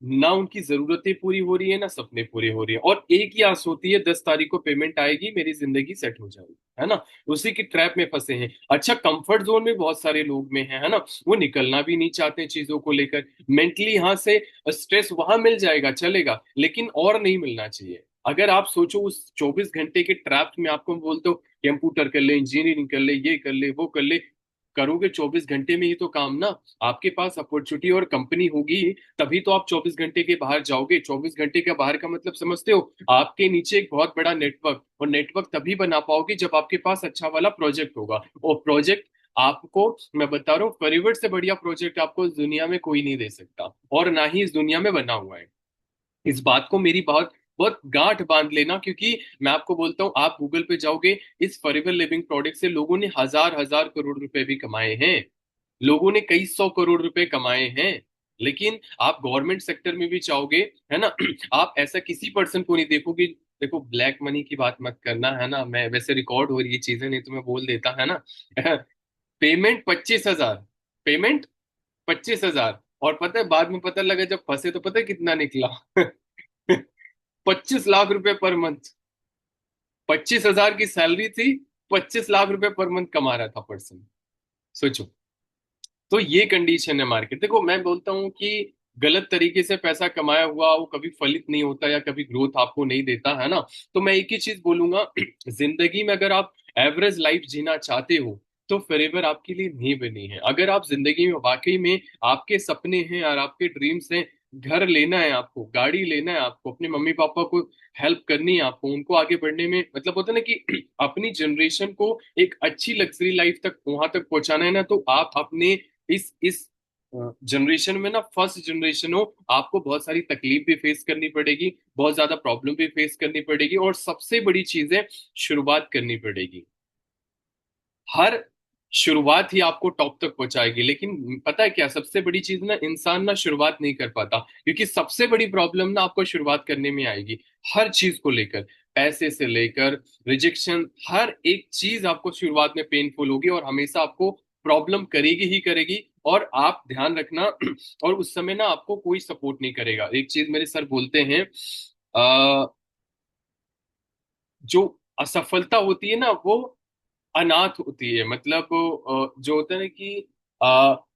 ना उनकी जरूरतें पूरी हो रही है ना सपने पूरे हो रही है, और एक ही आस होती है 10 तारीख को पेमेंट आएगी, मेरी जिंदगी सेट हो जाएगी, है ना। उसी की ट्रैप में फंसे हैं। अच्छा, कंफर्ट जोन में बहुत सारे लोग में है ना, वो निकलना भी नहीं चाहते चीजों को लेकर। मेंटली यहाँ से स्ट्रेस वहां मिल जाएगा चलेगा, लेकिन और नहीं मिलना चाहिए। अगर आप सोचो उस 24 घंटे के ट्रैप में, आपको बोलते हो कंप्यूटर कर ले, इंजीनियरिंग कर ले, ये कर ले, वो कर ले, करोगे 24 घंटे में ही तो काम ना। आपके पास अपॉर्चुनिटी और कंपनी होगी, तभी तो आप 24 घंटे के बाहर जाओगे। 24 घंटे के बाहर का मतलब समझते हो? आपके नीचे एक बहुत बड़ा नेटवर्क, और नेटवर्क तभी बना पाओगे जब आपके पास अच्छा वाला प्रोजेक्ट होगा। और प्रोजेक्ट आपको, मैं बता रहा हूँ, फॉरएवर से बढ़िया प्रोजेक्ट आपको इस दुनिया में कोई नहीं दे सकता, और ना ही इस दुनिया में बना हुआ है। इस बात को मेरी बहुत बहुत गांठ बांध लेना, क्योंकि मैं आपको बोलता हूँ, आप गूगल पे जाओगे, इस फॉरएवर लिविंग प्रोडक्ट से लोगों ने हजार हजार करोड़ रुपए भी कमाए हैं। लोगों ने कई सौ करोड़ रुपए कमाए हैं। लेकिन आप गवर्नमेंट सेक्टर में भी चाहोगे, है ना, आप ऐसा किसी पर्सन को नहीं देखोगे। देखो ब्लैक मनी की बात मत करना, है ना, मैं वैसे रिकॉर्ड हो रही है चीजें, नहीं तो मैं बोल देता, है ना। पेमेंट 25,000, पेमेंट 25,000, और पता है बाद में पता लगा जब फंसे तो पता है कितना निकला? 25 लाख रुपए पर मंथ। 25,000 की सैलरी थी, 25 लाख रुपए पर मंथ कमा रहा था पर्सन। सोचो। तो ये कंडीशन है मार्केट। देखो मैं बोलता हूँ कि गलत तरीके से पैसा कमाया हुआ वो कभी फलित नहीं होता, या कभी ग्रोथ आपको नहीं देता, है ना। तो मैं एक ही चीज बोलूंगा, जिंदगी में अगर आप एवरेज लाइफ जीना चाहते हो, तो फॉरएवर आपके लिए नहीं बनी है। अगर आप जिंदगी में वाकई में आपके सपने हैं और आपके ड्रीम्स हैं, घर लेना है आपको, गाड़ी लेना है आपको, अपने मम्मी पापा को हेल्प करनी है आपको, उनको आगे बढ़ने में, मतलब होता है ना कि अपनी जनरेशन को एक अच्छी लग्जरी लाइफ तक वहां तक पहुंचाना है ना, तो आप अपने इस जनरेशन में ना, फर्स्ट जनरेशन हो, आपको बहुत सारी तकलीफ भी फेस करनी पड़ेगी, बहुत ज्यादा प्रॉब्लम भी फेस करनी पड़ेगी, और सबसे बड़ी चीज है, शुरुआत करनी पड़ेगी। हर शुरुआत ही आपको टॉप तक पहुंचाएगी। लेकिन पता है क्या सबसे बड़ी चीज ना, इंसान ना शुरुआत नहीं कर पाता, क्योंकि सबसे बड़ी प्रॉब्लम ना आपको शुरुआत करने में आएगी। हर चीज को लेकर, पैसे से लेकर रिजेक्शन, हर एक चीज आपको शुरुआत में पेनफुल होगी, और हमेशा आपको प्रॉब्लम करेगी ही करेगी। और आप ध्यान रखना, और उस समय ना आपको कोई सपोर्ट नहीं करेगा। एक चीज मेरे सर बोलते हैं, जो असफलता होती है ना, वो अनाथ होती है। मतलब जो होता है ना कि अ,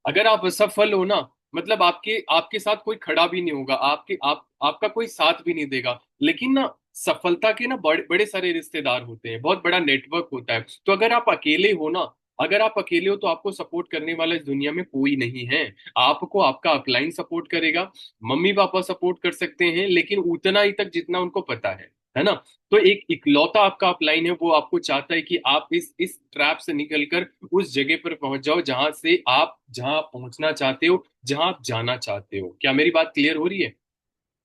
अगर आप असफल हो ना, मतलब आपके आपके साथ कोई खड़ा भी नहीं होगा, आपके आपका कोई साथ भी नहीं देगा। लेकिन ना सफलता के ना बड़े बड़े सारे रिश्तेदार होते हैं, बहुत बड़ा नेटवर्क होता है। तो अगर आप अकेले हो ना, अगर आप अकेले हो तो आपको सपोर्ट करने वाला इस दुनिया में कोई नहीं है। आपको आपका अपलाइन सपोर्ट करेगा, मम्मी पापा सपोर्ट कर सकते हैं, लेकिन उतना ही तक जितना उनको पता है ना। तो एक इकलौता आपका अपलाइन है, वो आपको चाहता है कि आप इस ट्रैप से निकलकर उस जगह पर पहुंच जाओ जहां से आप जहां पहुंचना चाहते हो, जहां आप जाना चाहते हो। क्या मेरी बात क्लियर हो रही है?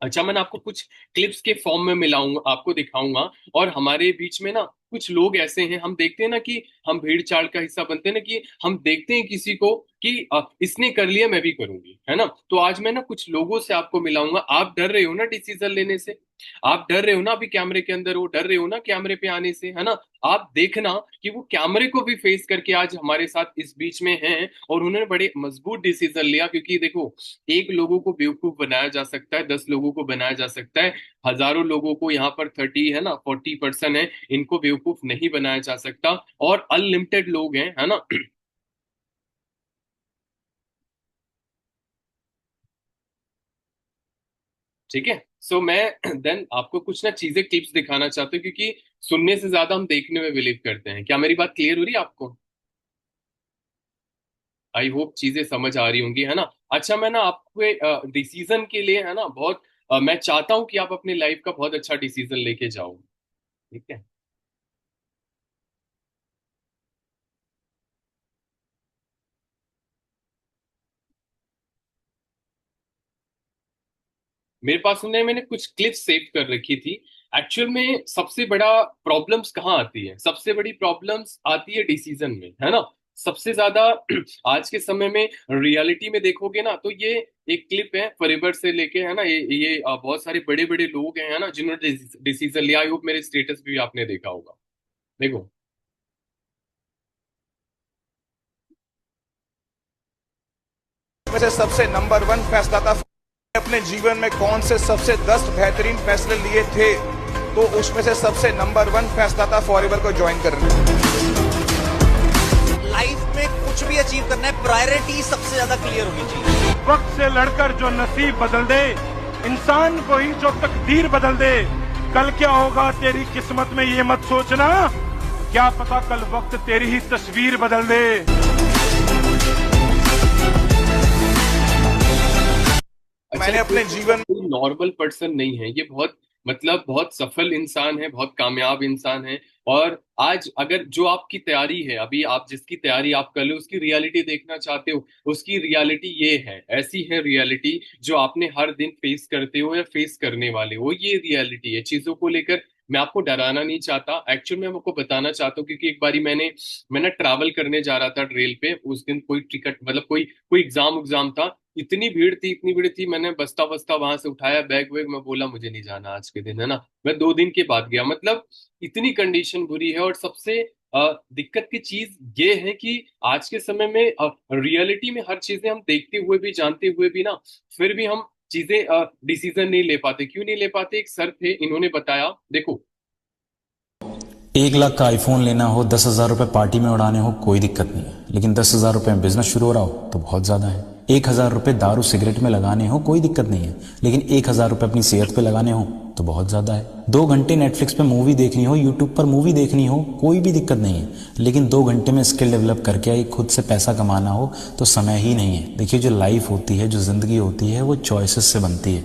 अच्छा, मैं आपको कुछ क्लिप्स के फॉर्म में मिलाऊंगा, आपको दिखाऊंगा। और हमारे बीच में ना कुछ लोग ऐसे हैं, हम देखते हैं ना कि हम भीड़ चाल का हिस्सा बनते हैं ना, कि हम देखते हैं किसी को कि इसने कर लिया मैं भी करूंगी, है ना। तो आज मैं ना कुछ लोगों से आपको मिलाऊंगा। आप डर रहे हो ना डिसीजन लेने से, आप डर रहे हो ना, अभी कैमरे के अंदर हो, डर रहे हो ना कैमरे पे आने से, है ना। आप देखना कि वो कैमरे को भी फेस करके आज हमारे साथ इस बीच में हैं, और उन्होंने बड़े मजबूत डिसीजन लिया। क्योंकि देखो, एक लोगों को बेवकूफ बनाया जा सकता है, 10 लोगों को बनाया जा सकता है, हजारों लोगों को, यहाँ पर 30 है ना, 40% है, इनको बेवकूफ नहीं बनाया जा सकता। और अनलिमिटेड लोग हैं, है ना। ठीक है। सो मैं देन आपको कुछ ना चीजें, टिप्स दिखाना चाहता हूँ, क्योंकि सुनने से ज्यादा हम देखने में बिलीव करते हैं। क्या मेरी बात क्लियर हो रही है आपको? आई होप चीजें समझ आ रही होंगी, है ना। अच्छा, मैं ना आपके डिसीजन के लिए, है ना, बहुत मैं चाहता हूँ कि आप अपनी लाइफ का बहुत अच्छा डिसीजन लेके जाओ। ठीक है। मेरे पास में मैंने कुछ क्लिप्स सेव कर रखी थी। एक्चुअल में सबसे बड़ा प्रॉब्लम्स कहाँ आती है? सबसे बड़ी प्रॉब्लम्स आती है डिसीजन में, है ना। सबसे ज्यादा आज के समय में रियलिटी में देखोगे ना, तो ये एक क्लिप है फॉरएवर से लेके, है ना, ये बहुत सारे बड़े बड़े लोग हैं, है ना, जिन्होंने डिसीजन लिया। आई होप मेरे स्टेटस भी आपने देखा होगा। देखो। में से सबसे नंबर वन फैसला था अपने जीवन में कौन से सबसे 10 बेहतरीन फैसले लिए थे, तो उसमें से सबसे नंबर वन फैसला था फॉरएवर को ज्वाइन करना। लाइफ में कुछ भी अचीव करना है, प्रायोरिटी सबसे ज्यादा क्लियर होनी चाहिए। वक्त से लड़कर जो नसीब बदल दे, इंसान को ही जो तकदीर बदल दे। कल क्या होगा तेरी किस्मत में ये मत सोचना, क्या पता कल वक्त तेरी ही तस्वीर बदल दे। अच्छा, मैंने अपने जीवन कोई नॉर्मल पर्सन नहीं है ये, बहुत मतलब बहुत सफल इंसान है, बहुत कामयाब इंसान है। और आज अगर जो आपकी तैयारी है, अभी आप जिसकी तैयारी आप कर रहे हो, उसकी रियलिटी देखना चाहते हो, उसकी रियलिटी ये है, ऐसी है रियलिटी जो आपने हर दिन फेस करते हो या फेस करने वाले हो। ये रियलिटी है चीजों को लेकर। मैं आपको डराना नहीं चाहता, एक्चुअल में मैं आपको बताना चाहता हूँ, क्योंकि एक बारी मैं ना ट्रैवल करने जा रहा था रेल पे। उस दिन कोई टिकट, मतलब कोई कोई एग्जाम था। इतनी भीड़ थी, इतनी भीड़ थी, मैंने बस्ता बस्ता वहां से उठाया बैग वैग, मैं बोला मुझे नहीं जाना आज के दिन, है ना। मैं 2 दिन के बाद गया। मतलब इतनी कंडीशन बुरी है। और सबसे दिक्कत की चीज ये है कि आज के समय में रियलिटी में हर चीजें हम देखते हुए भी, जानते हुए भी ना, फिर भी हम चीजें डिसीजन नहीं ले पाते। क्यों नहीं ले पाते? एक सर थे, इन्होंने बताया, देखो। 1 लाख का आईफोन लेना हो, 10,000 रुपये पार्टी में उड़ाने हो, कोई दिक्कत नहीं है। लेकिन 10,000 रुपये में बिजनेस शुरू हो रहा हो तो बहुत ज्यादा है। 1,000 रुपये दारू सिगरेट में लगाने हो कोई दिक्कत नहीं है, लेकिन 1,000 रुपये अपनी सेहत पे लगाने हो तो बहुत ज्यादा है। 2 घंटे नेटफ्लिक्स पे मूवी देखनी हो, यूट्यूब पर मूवी देखनी हो, कोई भी दिक्कत नहीं है, लेकिन 2 घंटे में स्किल डेवलप करके एक खुद से पैसा कमाना हो तो समय ही नहीं है। देखिए, जो लाइफ होती है, जो जिंदगी होती है, वो चॉइसेस से बनती है।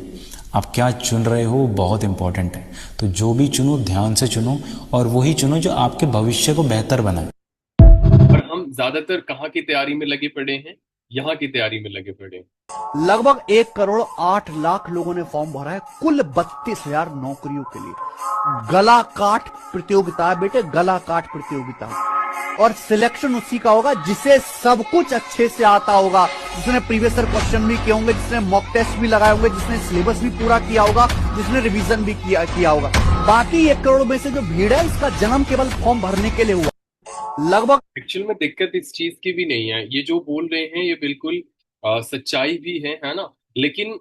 आप क्या चुन रहे हो बहुत इंपॉर्टेंट है। तो जो भी चुनो ध्यान से चुनो, और वही चुनो जो आपके भविष्य को बेहतर बनाए। और हम ज्यादातर कहाँ की तैयारी में लगे पड़े हैं? यहाँ की तैयारी में लगे पड़े हैं। लगभग 1,08,00,000 लोगों ने फॉर्म भरा है कुल 32,000 नौकरियों के लिए। गला काट प्रतियोगिता है बेटे, गला काट प्रतियोगिता। और सिलेक्शन उसी का होगा जिसे सब कुछ अच्छे से आता होगा, जिसने प्रीवियस ईयर क्वेश्चन भी किए होंगे, जिसने मॉक टेस्ट भी लगाए होंगे, जिसने सिलेबस भी पूरा किया होगा, जिसने रिवीजन भी किया होगा। बाकी 1 करोड़ में से जो भीड़ है, इसका जन्म केवल फॉर्म भरने के लिए हुआ। लगभग एक्चुअल में दिक्कत इस चीज की भी नहीं है, ये जो बोल रहे हैं ये बिल्कुल सच्चाई भी है ना। लेकिन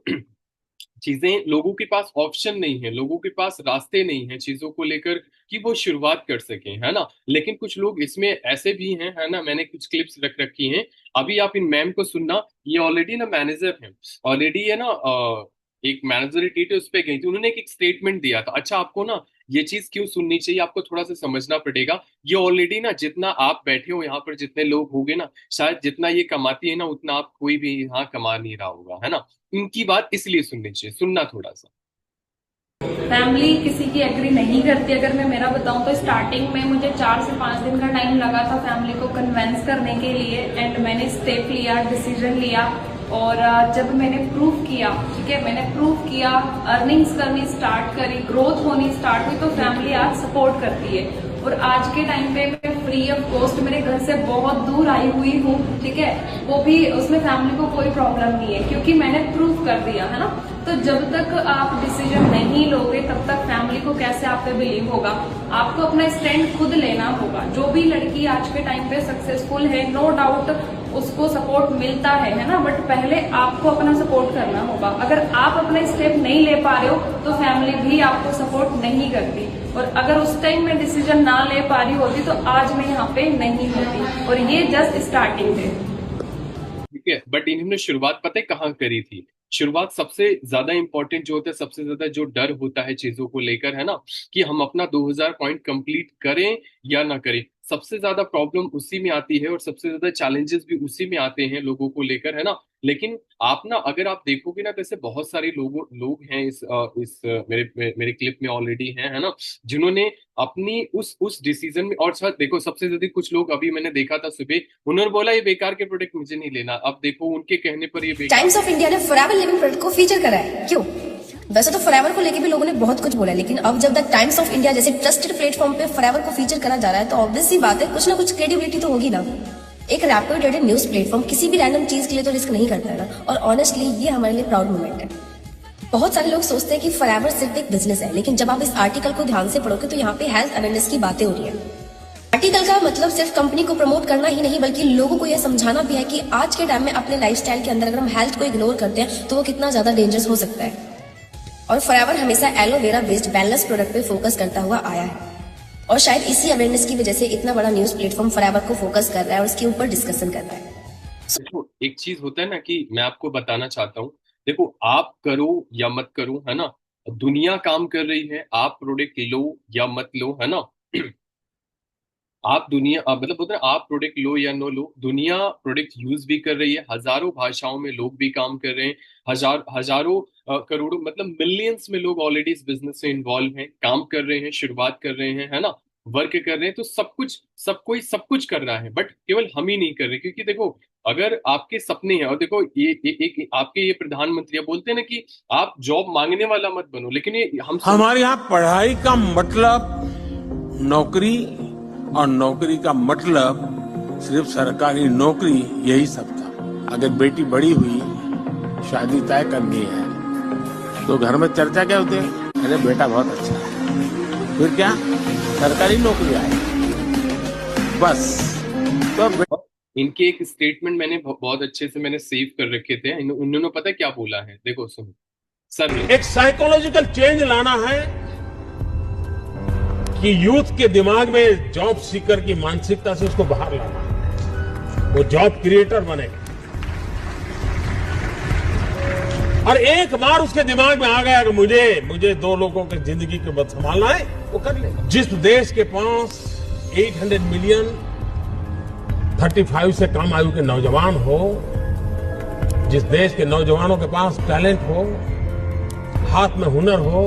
चीजें, लोगों के पास ऑप्शन नहीं है, लोगों के पास रास्ते नहीं है चीजों को लेकर कि वो शुरुआत कर सकें, है ना। लेकिन कुछ लोग इसमें ऐसे भी हैं, है ना, मैंने कुछ क्लिप्स रख रखी हैं। अभी आप इन मैम को सुनना, ये ऑलरेडी ना मैनेजर हैं, ऑलरेडी है ना। एक मैनेजर टीटी उस पे गई थी, उन्होंने एक स्टेटमेंट दिया था। अच्छा, आपको ना ये चीज क्यों सुननी चाहिए आपको थोड़ा सा समझना पड़ेगा। ये ऑलरेडी ना, जितना आप बैठे हो यहाँ पर, जितने लोग होंगे ना, शायद जितना ये कमाती है ना उतना आप कोई भी यहाँ कमा नहीं रहा होगा, है ना। इनकी बात इसलिए सुननी चाहिए, सुनना थोड़ा सा। फैमिली किसी की एग्री नहीं करती। अगर मैं मेरा बताऊं तो स्टार्टिंग में मुझे 4 से 5 दिन का टाइम लगा था फैमिली को कन्वेंस करने के लिए, एंड मैंने स्टेप लिया, डिसीजन लिया, और जब मैंने प्रूव किया, ठीक है, मैंने प्रूव किया, अर्निंग्स करनी स्टार्ट करी, ग्रोथ होनी स्टार्ट हुई, तो फैमिली आज सपोर्ट करती है। और आज के टाइम पे मैं फ्री ऑफ कॉस्ट मेरे घर से बहुत दूर आई हुई हूँ, ठीक है, वो भी उसमें फैमिली को कोई प्रॉब्लम नहीं है, क्योंकि मैंने प्रूव कर दिया है ना। तो जब तक आप डिसीजन नहीं लोगे तब तक फैमिली को कैसे आप पे बिलीव होगा। आपको अपना स्टैंड खुद लेना होगा। जो भी लड़की आज के टाइम पे सक्सेसफुल है, नो डाउट उसको सपोर्ट मिलता है ना, बट पहले आपको अपना सपोर्ट करना होगा। अगर आप अपना स्टेप नहीं ले पा रहे हो तो फैमिली भी आपको सपोर्ट नहीं करती, और अगर उस टाइम में डिसीजन ना ले पा रही होती तो आज मैं यहाँ पे नहीं होती, और ये जस्ट स्टार्टिंग है, ठीक है। बट इन्होंने शुरुआत पता है कहाँ करी थी? शुरुआत सबसे ज्यादा इंपॉर्टेंट जो होता है, सबसे ज्यादा जो डर होता है चीजों को लेकर, है ना, कि हम अपना 2000 पॉइंट कंप्लीट करें या ना करें, सबसे ज्यादा प्रॉब्लम उसी में आती है और सबसे ज्यादा चैलेंजेस भी उसी में आते हैं लोगों को लेकर, है ना। लेकिन आप ना, अगर आप देखोगे ना, जैसे बहुत सारे लोग हैं इस मेरे क्लिप में ऑलरेडी हैं, है ना, जिन्होंने अपनी उस डिसीजन में, और शायद देखो सबसे ज्यादा कुछ लोग, अभी मैंने देखा था सुबह, उन्होंने बोला ये बेकार के प्रोडक्ट मुझे नहीं लेना। अब देखो उनके कहने पर ये बेकार। टाइम्स ऑफ इंडिया ने फॉरएवर लिविंग प्रोडक्ट को फीचर करा है, क्यों? वैसे तो फॉरएवर को लेके भी लोगों ने बहुत कुछ बोला है, लेकिन अब जब द टाइम्स ऑफ इंडिया जैसे ट्रस्टेड प्लेटफॉर्म पे फॉरएवर को फीचर करा जा रहा है तो ऑब्वियस सी बात है कुछ ना कुछ क्रेडिबिलिटी तो होगी ना। एक रैपिड रेटेड न्यूज प्लेटफॉर्म किसी भी रैंडम चीज के लिए तो रिस्क नहीं करता है ना, और ऑनेस्टली ये हमारे लिए प्राउड मोमेंट है। बहुत सारे लोग सोचते हैं कि फॉरएवर सिर्फ एक बिजनेस है, लेकिन जब आप इस आर्टिकल को ध्यान से पढ़ोगे तो यहाँ पे हेल्थ अवेयरनेस की बातें हो रही है। आर्टिकल का मतलब सिर्फ कंपनी को प्रमोट करना ही नहीं, बल्कि लोगों को यह समझाना भी है कि आज के टाइम में अपने लाइफस्टाइल के अंदर अगर हम हेल्थ को इग्नोर करते हैं तो वो कितना ज्यादा डेंजरस हो सकता है। और फॉरएवर हमेशा एलोवेरा बेस्ड वेलनेस प्रोडक्ट पे फोकस करता हुआ आया है, और शायद इसी अवेयरनेस की वजह से इतना बड़ा न्यूज प्लेटफॉर्म फॉरएवर को फोकस कर रहा है और उसके ऊपर डिस्कशन कर रहा है। देखो एक चीज होता है ना, कि मैं आपको बताना चाहता हूँ, देखो आप करो या मत करो, है ना, दुनिया काम कर रही है, आप प्रोडक्ट लो या मत लो, है ना, आप दुनिया मतलब होता है आप प्रोडक्ट लो या नो लो, दुनिया प्रोडक्ट यूज भी कर रही है, हजारों भाषाओं में लोग भी काम कर रहे हैं, हजारों करोड़ों मतलब मिलियंस में लोग ऑलरेडी इस बिजनेस से इन्वॉल्व हैं, काम कर रहे हैं, शुरुआत कर रहे हैं, है ना, वर्क कर रहे हैं। तो सब कुछ कर रहा है, बट केवल हम ही नहीं कर रहे। क्योंकि देखो अगर आपके सपने हैं, और देखो ये आपके ये प्रधानमंत्री बोलते हैं ना कि आप जॉब मांगने वाला मत बनो, लेकिन ये हमारे यहाँ पढ़ाई का मतलब नौकरी, और नौकरी का मतलब सिर्फ सरकारी नौकरी, यही सब था। अगर बेटी बड़ी हुई, शादी तय करनी है, तो घर में चर्चा क्या होती है, अरे बेटा बहुत अच्छा है, फिर क्या सरकारी नौकरी आए, बस। तो इनके एक स्टेटमेंट मैंने बहुत अच्छे से मैंने सेव कर रखे थे, उन्होंने पता क्या बोला है, देखो सुनो सर। एक साइकोलॉजिकल चेंज लाना है कि यूथ के दिमाग में जॉब सीकर की मानसिकता से उसको बाहर लाना है, वो जॉब क्रिएटर बनेगा। और एक बार उसके दिमाग में आ गया कि मुझे 2 लोगों की जिंदगी को बस संभालना है, वो कर लेगा। जिस देश के पास 800 मिलियन 35 से कम आयु के नौजवान हो, जिस देश के नौजवानों के पास टैलेंट हो, हाथ में हुनर हो,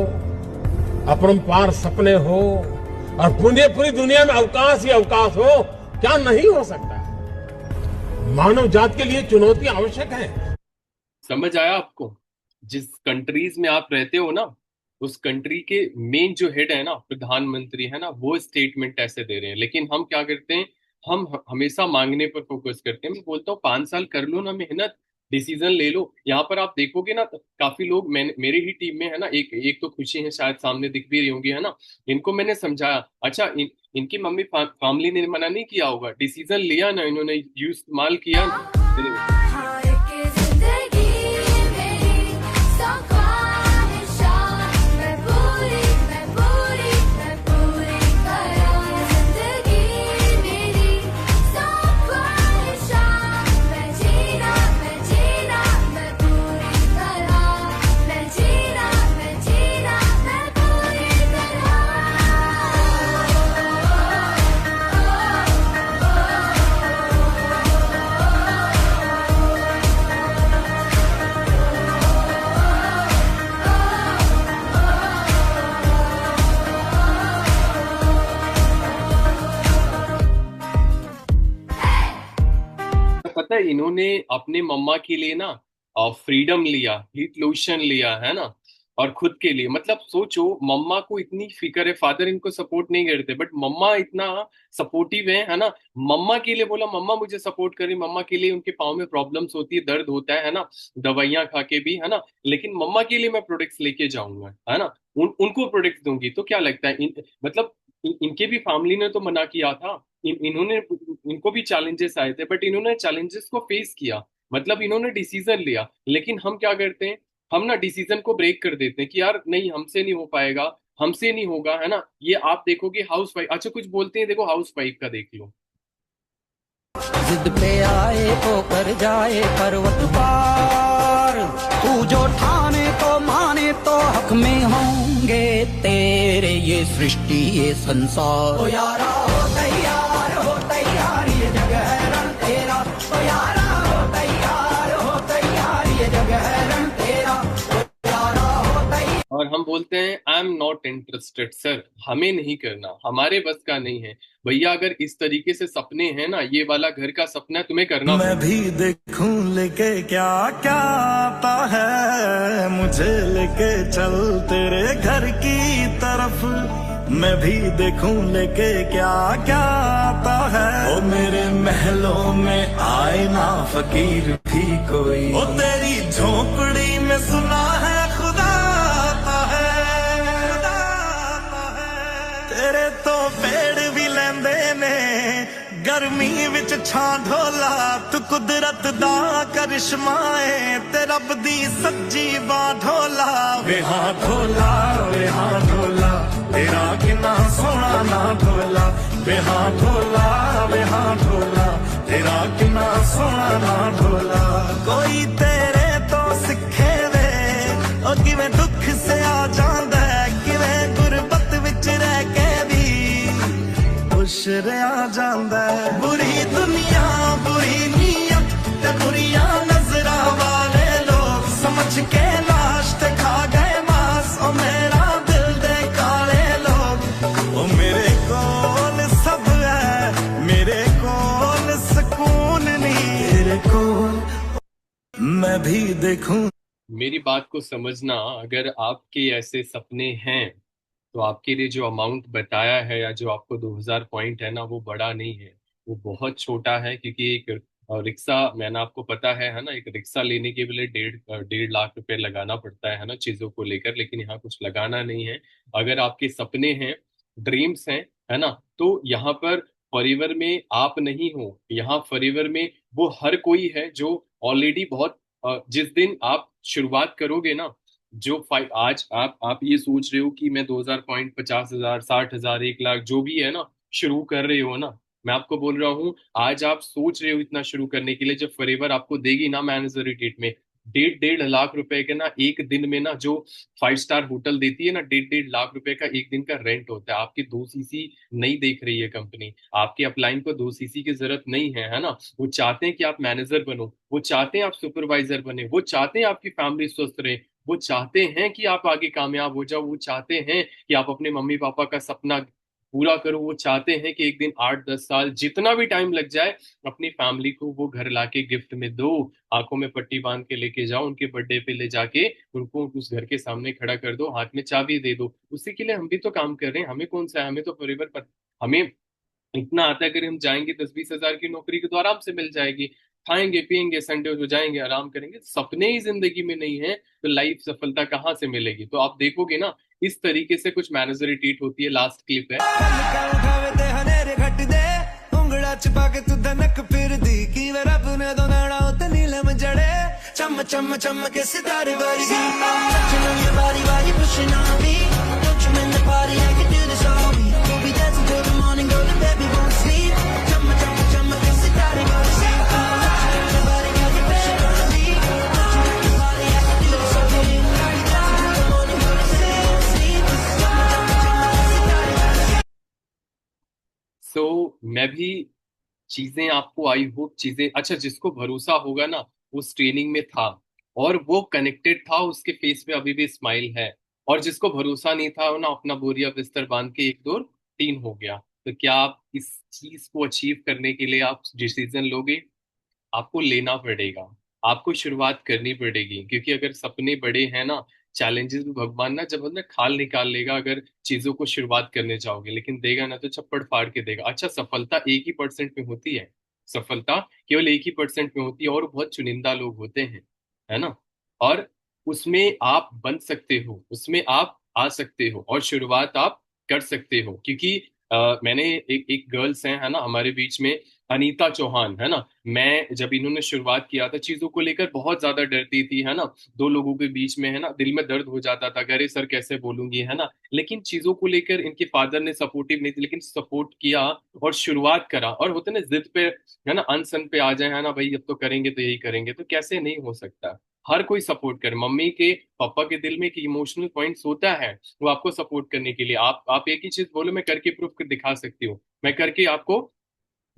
अपरंपार सपने हो, और पूरी दुनिया में अवकाश ही अवकाश हो, क्या नहीं हो सकता है। मानव जात के लिए चुनौती आवश्यक है। समझ आया आपको? जिस कंट्रीज में आप रहते हो ना, उस कंट्री के मेन जो हेड है ना, प्रधानमंत्री है ना, वो स्टेटमेंट ऐसे दे रहे हैं। लेकिन हम क्या करते हैं, हम हमेशा मांगने पर फोकस करते हैं। मैं बोलता हूँ 5 साल कर लो ना मेहनत, डिसीजन ले लो। यहाँ पर आप देखोगे ना, काफी लोग मेरे ही टीम में है ना, एक तो खुशी है, शायद सामने दिख भी रही होंगी, है ना, इनको मैंने समझाया। अच्छा इनकी मम्मी फैमिली ने मना नहीं किया होगा, डिसीजन लिया ना इन्होंने, यूज इस्तेमाल किया ना। पता है इन्होंने अपने मम्मा के लिए ना फ्रीडम लिया, हीट लोशन लिया है ना, और खुद के लिए, मतलब सोचो मम्मा को इतनी फिक्र है, फादर इनको सपोर्ट नहीं करते बट मम्मा इतना सपोर्टिव है ना। मम्मा के लिए बोला, मम्मा मुझे सपोर्ट करी, मम्मा के लिए उनके पाँव में प्रॉब्लम्स होती है, दर्द होता है ना, दवाइयां खा के भी है ना, लेकिन मम्मा के लिए मैं प्रोडक्ट्स लेके जाऊंगा है ना, उनको प्रोडक्ट्स दूंगी। तो क्या लगता है मतलब इनके भी फैमिली ने तो मना किया था, इन्होंने, इनको भी चैलेंजेस आए थे बट इन्होंने चैलेंजेस को फेस किया, मतलब इन्होंने डिसीजन लिया। लेकिन हम क्या करते हैं, हम ना डिसीजन को ब्रेक कर देते हैं कि यार नहीं हमसे नहीं हो पाएगा, हमसे नहीं होगा है ना। ये आप देखोगे हाउस वाइफ, अच्छा कुछ बोलते हैं, देखो हाउस वाइफ का देख लो। जिद पे आए तो कर जाए पर्वत पार, तू जो ठाने तो माने तो हक में होंगे तेरे ये सृष्टि ये संसार। ओ यारा हो तैयार ये जगह है रण तेरा। ओ यारा हो तैयार ये जगह है रण तेरा। ओ यारा हो तैयार। और हम बोलते हैं I am not interested sir, हमें नहीं करना, हमारे बस का नहीं है। भैया अगर इस तरीके से सपने हैं ना, ये वाला घर का सपना तुम्हें करना मैं भी देखूं लेके क्या क्या आता है, मुझे लेके चल तेरे घर की तरफ। मैं भी देखूं लेके क्या क्या आता है, ओ मेरे महलों में आए ना फकीर भी कोई। ओ तेरी झोपड़ी में सुना है खुदा आता है, तेरे तो पेड़ भी लेंदे ने गर्मी विच छां ढोला। तू कुदरत दा करिश्मा है, ते रब दी सच्ची बां ढोला। वे हां ढोला तेरा किन्ना सोहना ना ढोला। वे हां ढोला तेरा किन्ना सोहना ना ढोला। कोई तेरे तो सिखे वे ओ किवें दुख से आ जांदा है, किवें गुरबत विच रह के भी खुश रहा जांदा है। बुरी दुनिया बुरी नीयत ते बुरिया नजरां वाले लोग समझ के लाश ते खा गए मांस। ओ मेरा दिल दे काले लोग, ओ मेरे कोल सब है, मेरे कोल सुकून नहीं तेरे कोल। मैं भी देखूं। मेरी बात को समझना, अगर आपके ऐसे सपने हैं तो आपके लिए जो अमाउंट बताया है या जो आपको 2000 पॉइंट है ना, वो बड़ा नहीं है, वो बहुत छोटा है। क्योंकि एक रिक्शा, मैंने आपको पता है ना, एक रिक्शा लेने के लिए 1.5 लाख रुपए लगाना पड़ता है ना, चीजों को लेकर। लेकिन यहाँ कुछ लगाना नहीं है। अगर आपके सपने हैं, ड्रीम्स हैं है ना, तो यहाँ पर फॉरएवर में आप नहीं हो, यहाँ फॉरएवर में वो हर कोई है जो ऑलरेडी बहुत जिस दिन आप शुरुआत करोगे ना, जो आज आप ये सोच रहे हो कि मैं 2000 पॉइंट, 50,000, 60,000, 1 लाख जो भी है ना, शुरू कर रहे हो ना, मैं आपको बोल रहा हूँ आज आप सोच रहे हो इतना शुरू करने के लिए, जब फॉरएवर आपको देगी ना मैनेजरी रेट में 1.5 लाख रुपए के ना, एक दिन में ना, जो 5 स्टार होटल देती है ना, 1.5 लाख रुपए का एक दिन का रेंट होता है। आपकी 2 सीसी नहीं देख रही है कंपनी, आपके अपलाइन को 2 सीसी की जरूरत नहीं है ना। वो चाहते हैं कि आप मैनेजर बनो, वो चाहते हैं आप सुपरवाइजर बने, वो चाहते हैं आपकी फैमिली स्वस्थ रहे, वो चाहते हैं कि आप आगे कामयाब हो जाओ, वो चाहते हैं कि आप अपने मम्मी पापा का सपना पूरा करो, वो चाहते हैं कि एक दिन 8-10 साल जितना भी टाइम लग जाए अपनी फैमिली को वो घर लाके गिफ्ट में दो, आंखों में पट्टी बांध के लेके जाओ, उनके बर्थडे पे ले जाके उनको उस घर के सामने खड़ा कर दो, हाथ में चाबी दे दो। उसी के लिए हम भी तो काम कर रहे हैं, हमें कौन सा है, हमें तो फॉरएवर पर हमें इतना आता है, अगर हम जाएंगे 10-20 हजार की नौकरी की तो आराम से मिल जाएगी, खाएंगे पिएंगे, संडे को जाएंगे आराम करेंगे। सपने ही जिंदगी में नहीं है तो लाइफ सफलता कहाँ से मिलेगी। तो आप देखोगे ना, इस तरीके से कुछ मैनेजरी ट्रीट होती है। लास्ट क्लिप है। चम चम चम के सितारे बारी बारी बारी pushing on me, don't you in the party, I can do this all week, we'll be dancing till the morning, go to bed, we won't sleep. Chum chum chum के सितारे बारी body body pushing on me, don't you in the party, I can do this all week, we'll be dancing till the morning, go to bed, we won't sleep. Chum chum के सितारे बारी। सो मैं भी चीजें आपको, आई होप चीजें, अच्छा जिसको भरोसा होगा ना उस ट्रेनिंग में था और वो कनेक्टेड था, उसके फेस पे अभी भी स्माइल है। और जिसको भरोसा नहीं था वो ना अपना बोरिया बिस्तर बांध के 1 2 3 हो गया। तो क्या आप इस चीज को अचीव करने के लिए आप डिसीजन लोगे? आपको लेना पड़ेगा, आपको शुरुआत करनी पड़ेगी, क्योंकि अगर सपने बड़े हैं ना, चैलेंजेस भी भगवान ना जब ना खाल निकाल लेगा अगर चीजों को शुरुआत करने जाओगे, लेकिन देगा ना तो चप्पड़ फाड़ के देगा। अच्छा, सफलता 1% में होती है, सफलता केवल 1% में होती है, और बहुत चुनिंदा लोग होते हैं, है ना। और उसमें आप बन सकते हो, उसमें आप आ सकते हो, और शुरुआत आप कर सकते हो। क्योंकि मैंने एक एक गर्ल्स हैं, है ना, हमारे बीच में अनीता चौहान, है ना। मैं जब इन्होंने शुरुआत किया था, चीजों को लेकर बहुत ज्यादा डरती थी, है ना। दो लोगों के बीच में, है ना, दिल में दर्द हो जाता था, अरे सर कैसे बोलूंगी, है ना। लेकिन चीजों को लेकर इनके फादर ने सपोर्टिव नहीं थे, लेकिन सपोर्ट किया और शुरुआत करा। और होते ना जिद पे, है ना, अनसन पे आ जाए, है ना, भाई अब तो करेंगे तो यही करेंगे, तो कैसे नहीं हो सकता। हर कोई सपोर्ट करे, मम्मी के पापा के दिल में एक इमोशनल पॉइंट्स होता है, वो आपको सपोर्ट करने के लिए। आप एक ही चीज बोलो, मैं करके प्रूफ कर दिखा सकती हूँ, मैं करके आपको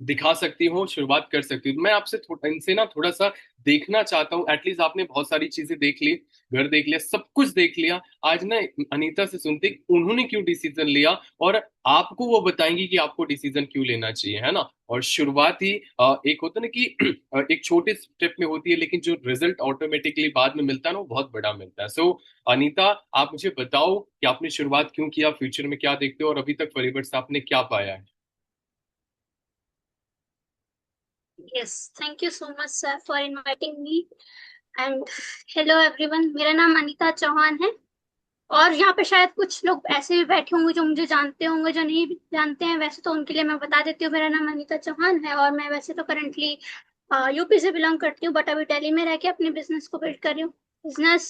दिखा सकती हूँ, शुरुआत कर सकती हूँ। मैं आपसे इनसे ना थोड़ा सा देखना चाहता हूँ, एटलीस्ट आपने बहुत सारी चीजें देख ली, घर देख लिया, सब कुछ देख लिया, आज ना अनीता से सुनते कि उन्होंने क्यों डिसीजन लिया, और आपको वो बताएंगी कि आपको डिसीजन क्यों लेना चाहिए, है ना। और शुरुआत ही एक होता है ना कि एक छोटे स्टेप में होती है, लेकिन जो रिजल्ट ऑटोमेटिकली बाद में मिलता है ना, वो बहुत बड़ा मिलता है। सो अनीता, आप मुझे बताओ कि आपने शुरुआत क्यों किया, फ्यूचर में क्या देखते हो, और अभी तक फॉरएवर से आपने क्या पाया है। Yes, thank you so much sir for inviting me and hello everyone. मेरा नाम अनीता चौहान है और यहाँ पे शायद कुछ लोग ऐसे भी बैठे होंगे जो मुझे जानते होंगे, जो नहीं जानते हैं वैसे तो उनके लिए मैं बता देती हूँ। मेरा नाम अनीता चौहान है और मैं वैसे तो करंटली यूपी से बिलोंग करती हूँ, बट अभी दिल्ली में रह के अपने बिजनेस को बिल्ड कर रही हूँ। बिजनेस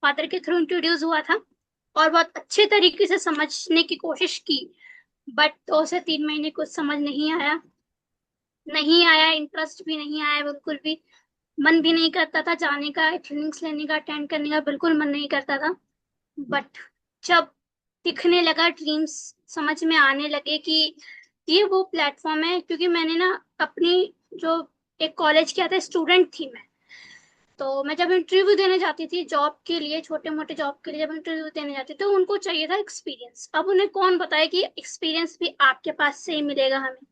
फादर के थ्रू इंट्रोड्यूस हुआ था और बहुत अच्छे तरीके से समझने की कोशिश की, बट 2 से 3 महीने कुछ समझ नहीं आया, इंटरेस्ट भी नहीं आया, बिल्कुल भी मन भी नहीं करता था जाने का, ट्रेनिंग्स लेने का, अटेंड करने का बिल्कुल मन नहीं करता था। बट जब दिखने लगा ड्रीम्स, समझ में आने लगे कि ये वो प्लेटफॉर्म है, क्योंकि मैंने ना अपनी जो एक कॉलेज किया था, स्टूडेंट थी मैं, तो मैं जब इंटरव्यू देने जाती थी जॉब के लिए, छोटे मोटे जॉब के लिए जब इंटरव्यू देने जाती थी, तो उनको चाहिए था एक्सपीरियंस। अब उन्हें कौन बताए कि एक्सपीरियंस भी आपके पास से ही मिलेगा हमें,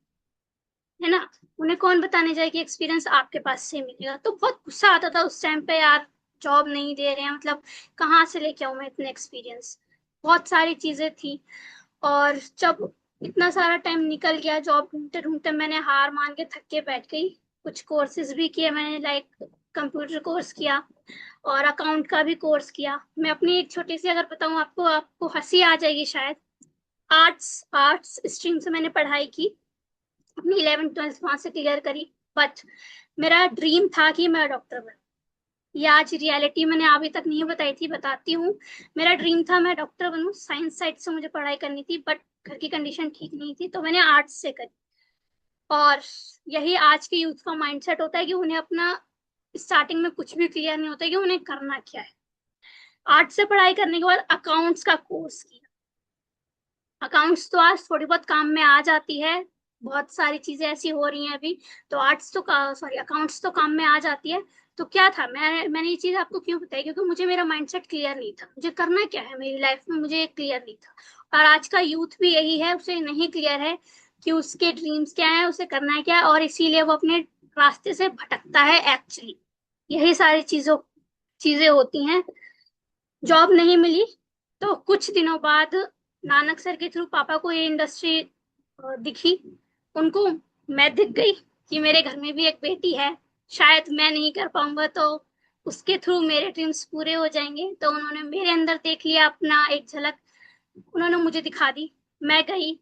है ना। उन्हें कौन बताने जाए कि एक्सपीरियंस आपके पास से मिलेगा। तो बहुत गुस्सा आता था उस टाइम पे, यार जॉब नहीं दे रहे हैं, मतलब कहाँ से लेके आऊँ मैं इतने एक्सपीरियंस। बहुत सारी चीजें थी और जब इतना सारा टाइम निकल गया जॉब ढूंढते ढूंढते, मैंने हार मान के थक के बैठ गई। कुछ कोर्सेज भी किए मैंने, लाइक कंप्यूटर कोर्स किया और अकाउंट का भी कोर्स किया। मैं अपनी एक छोटी सी अगर बताऊं आपको, आपको हंसी आ जाएगी शायद। आर्ट्स स्ट्रीम से मैंने पढ़ाई की, अपनी 11th 12th वहां से क्लियर करी, बट मेरा ड्रीम था कि मैं डॉक्टर बनूं। ये आज रियलिटी मैंने अभी तक नहीं बताई थी, बताती हूँ। मेरा ड्रीम था मैं डॉक्टर बनूं, साइंस साइड से मुझे पढ़ाई करनी थी, बट घर की कंडीशन ठीक नहीं थी, तो मैंने आर्ट्स से करी। और यही आज के यूथ का माइंडसेट होता है कि उन्हें अपना स्टार्टिंग में कुछ भी क्लियर नहीं होता कि उन्हें करना क्या है। आर्ट्स से पढ़ाई करने के बाद अकाउंट्स का कोर्स किया। अकाउंट्स तो आज थोड़ी बहुत काम में आ जाती है, बहुत सारी चीजें ऐसी हो रही हैं अभी, तो अकाउंट्स तो काम में आ जाती है। तो क्या था, मैंने ये चीज आपको क्यों बताई, क्योंकि मुझे मेरा माइंडसेट क्लियर नहीं था, मुझे करना क्या है मेरी लाइफ में, मुझे क्लियर नहीं था। और आज का यूथ भी यही है, उसे नहीं क्लियर है कि उसके ड्रीम्स क्या है, उसे करना है क्या है, और इसीलिए वो अपने रास्ते से भटकता है। एक्चुअली यही सारी चीजें होती हैं। जॉब नहीं मिली तो कुछ दिनों बाद नानक सर के थ्रू पापा को ये इंडस्ट्री दिखी, उनको मैं दिख गई कि मेरे घर में भी एक बेटी है, शायद मैं नहीं कर पाऊंगा तो उसके थ्रू मेरे ड्रीम्स पूरे हो जाएंगे। तो उन्होंने मेरे अंदर देख लिया अपना एक झलक, उन्होंने मुझे दिखा दी। मैं गई,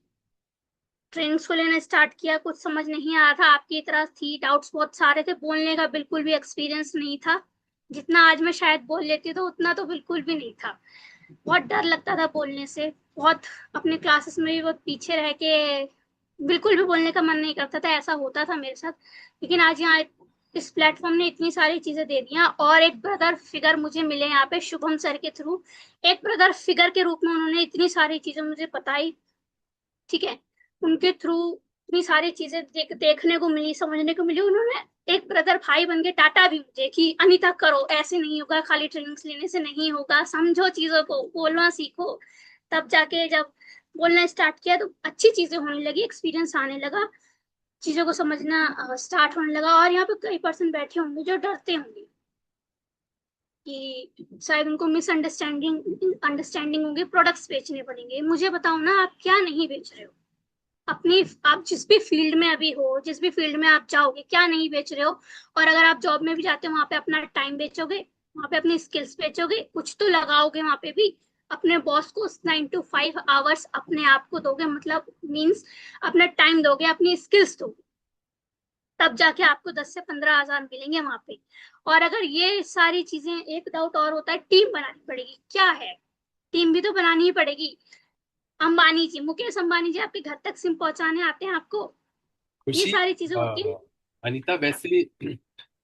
ट्रेनिंग्स को लेना स्टार्ट किया, कुछ समझ नहीं आ रहा था, आपकी तरह थी, डाउट्स बहुत सारे थे, बोलने का बिल्कुल भी एक्सपीरियंस नहीं था। जितना आज मैं शायद बोल लेती तो उतना तो बिल्कुल भी नहीं था। बहुत डर लगता था बोलने से, बहुत अपने क्लासेस में भी बहुत पीछे रह के बिल्कुल भी बोलने का मन नहीं करता था, ऐसा होता था मेरे साथ। लेकिन आज यहाँ इस प्लेटफॉर्म ने इतनी सारी चीजें दे दी, और एक ब्रदर फिगर मुझे मिले यहाँ पे शुभम सर के थ्रू। एक ब्रदर फिगर के रूप में उन्होंने इतनी सारी चीजें मुझे बताई, ठीक है। उनके थ्रू इतनी सारी चीजें देखने को मिली, समझने को मिली। उन्होंने एक ब्रदर भाई बन के टाटा भी मुझे कि अनीता करो, ऐसे नहीं होगा, खाली ट्रेनिंग्स लेने से नहीं होगा, समझो चीजों को, बोलना सीखो। तब जाके जब बोलना स्टार्ट किया तो अच्छी चीजें होने लगी, एक्सपीरियंस आने लगा। चीजों को समझना स्टार्ट होने लगा। और यहाँ पे कई पर्सन बैठे होंगे जो डरते होंगे कि शायद उनको अंडरस्टैंडिंग होंगे, प्रोडक्ट्स बेचने पड़ेंगे। मुझे बताओ ना, आप क्या नहीं बेच रहे हो अपनी, आप जिस भी फील्ड में अभी हो, जिस भी फील्ड में आप जाओगे, क्या नहीं बेच रहे हो। और अगर आप जॉब में भी जाते हो, वहां पे अपना टाइम बेचोगे, वहां पे अपनी स्किल्स बेचोगे, कुछ तो लगाओगे वहां पे भी। अपने बॉस को 9 to 5 आवर्स अपने आप को दोगे, मतलब मीन्स अपना टाइम दोगे, अपनी स्किल्स दोगे, तब जाके आपको 10 से 15 हजार मिलेंगे वहां पे। और अगर ये सारी चीजें, एक डाउट और होता है, टीम बनानी पड़ेगी। क्या है, टीम भी तो बनानी ही पड़ेगी। अंबानी जी, मुकेश अंबानी जी आपके घर तक सिम पहुंचाने आते हैं आपको। ये खुशी, सारी चीजें होती हैं। अनीता वैसे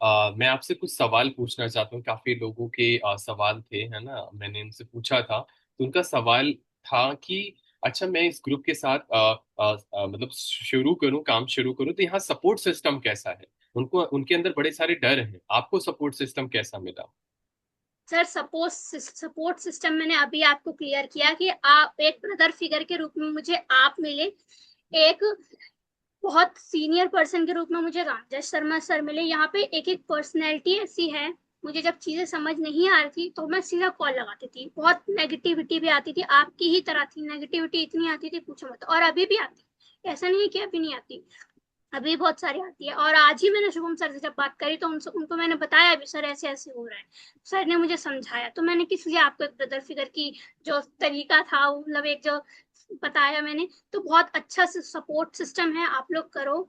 मैं आपसे कुछ सवाल पूछना चाहता हूँ। काफी लोगों के सवाल थे, है ना, मैंने उनसे पूछा था। तो उनका सवाल था कि अच्छा, मैं इस ग्रुप के साथ मतलब शुरू करूँ, काम शुरू करूँ, तो यहाँ सपोर्ट सिस्टम कैसा है? उनको, उनके अंदर बड़े सारे डर हैं। आपको सपोर्ट सिस्टम कैसा मिला? सर सपोर्ट सिस्टम मैंने अभी आपको क्लियर किया कि आप एक ब्रदर फिगर के रूप में मुझे आप मिले, एक बहुत सीनियर पर्सन के रूप में मुझे राजेश शर्मा सर मिले। यहाँ पे एक एक पर्सनैलिटी ऐसी है, मुझे जब चीजें समझ नहीं आ रही थी तो मैं सीधा कॉल लगाती थी। बहुत नेगेटिविटी भी आती थी, आपकी ही तरह थी, नेगेटिविटी इतनी आती थी पूछो मत। और अभी भी आती, ऐसा नहीं है कि अभी नहीं आती, अभी बहुत सारी आती है। और आज ही मैंने शुभम सर से जब बात करी तो उनको मैंने बताया भी, सर ऐसे ऐसे हो रहा है। सर ने मुझे समझाया, तो मैंने किस लिए आपको एक ब्रदर फिगर की जो तरीका था, मतलब एक जो बताया मैंने, तो बहुत अच्छा से सपोर्ट सिस्टम है, आप लोग करो।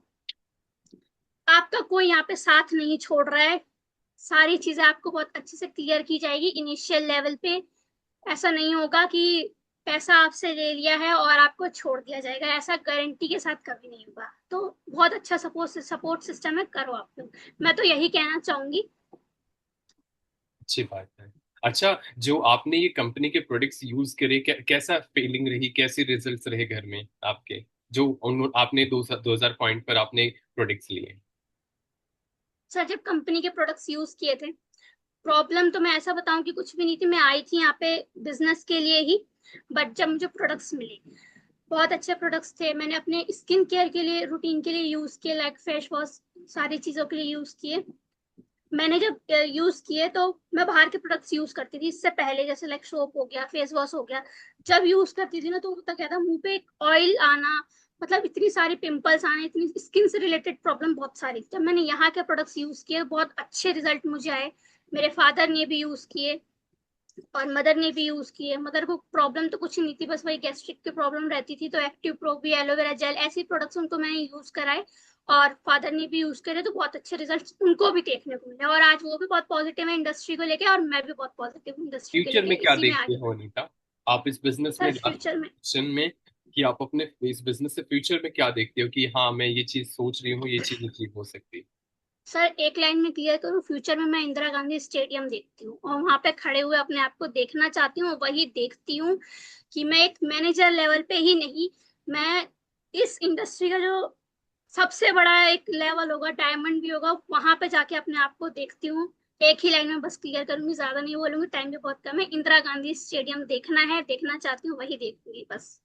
आपका कोई यहाँ पे साथ नहीं छोड़ रहा है, सारी चीजें आपको बहुत अच्छे से क्लियर की जाएगी इनिशियल लेवल पे। ऐसा नहीं होगा कि पैसा आपसे ले लिया है और आपको छोड़ दिया जाएगा, ऐसा गारंटी के साथ कभी नहीं होगा। तो बहुत अच्छा सपोर्ट सिस्टम है, करो आप लोग, मैं तो यही कहना चाहूंगी। अच्छी बात है। अच्छा, जो आपने ये कंपनी के प्रोडक्ट्स यूज करे, कैसा फीलिंग रही, कैसे रिजल्ट्स रहे घर में आपके, जो आपने 2000 पॉइंट पर आपने प्रोडक्ट्स लिए? सर जब कंपनी के प्रोडक्ट्स यूज किए थे, प्रॉब्लम तो मैं ऐसा बताऊं कि कुछ भी नहीं थी। मैं आई थी यहाँ पे बिजनेस के लिए ही, बट जब मुझे प्रोडक्ट्स मिले, बहुत अच्छे प्रोडक्ट्स थे। मैंने अपने स्किन केयर के लिए, रूटीन के लिए यूज किए, लाइक फेस वॉश, सारी चीजों के लिए यूज किए। मैंने जब यूज किए तो मैं बाहर के प्रोडक्ट्स यूज करती थी इससे पहले, जैसे लाइक सोप हो गया, फेस वॉश हो गया। जब यूज करती थी ना तो होता क्या था, मुंह पे एक ऑयल आना, मतलब इतनी सारी पिंपल्स आने, इतनी स्किन से रिलेटेड प्रॉब्लम बहुत सारी। जब मैंने यहाँ के प्रोडक्ट्स यूज किए, बहुत अच्छे रिजल्ट मुझे आए। मेरे फादर ने भी यूज किए और मदर ने भी यूज किए। मदर को प्रॉब्लम तो कुछ नहीं थी, बस वही गैस्ट्रिक की प्रॉब्लम रहती थी, तो एक्टिव प्रो भी, एलोवेरा जेल, ऐसी प्रोडक्ट्स उनको मैंने यूज कराए। और फादर ने भी यूज करे तो बहुत अच्छे रिजल्ट्स उनको भी देखने को मिले। और आज वो भी बहुत पॉजिटिव है इंडस्ट्री को लेके, और मैं भी बहुत पॉजिटिव हूँ इंडस्ट्री को फ्यूचर लेके, में क्या इसी में देखते आगे हो बढ़। अनीता, आप इस बिजनेस में, सर फ्यूचर में, में कि आप अपने इस बिजनेस से फ्यूचर में क्या देखते हो कि हाँ, मैं ये चीज सोच रही हूँ, ये चीज अचीव हो सकती है? सर एक लाइन में क्लियर करूँ, फ्यूचर में मैं इंदिरा गांधी स्टेडियम देखती हूँ और वहां पे खड़े हुए अपने आप को देखना चाहती हूँ। वही देखती हूँ कि मैं एक मैनेजर लेवल पे ही नहीं, मैं इस इंडस्ट्री का जो सबसे बड़ा एक लेवल होगा, डायमंड भी होगा, वहां पे जाके अपने आप को देखती हूँ। एक ही लाइन में बस क्लियर करूंगी, ज्यादा नहीं बोलूंगी, टाइम भी बहुत कम है। इंदिरा गांधी स्टेडियम देखना है, देखना चाहती हूँ, वही देखूंगी बस।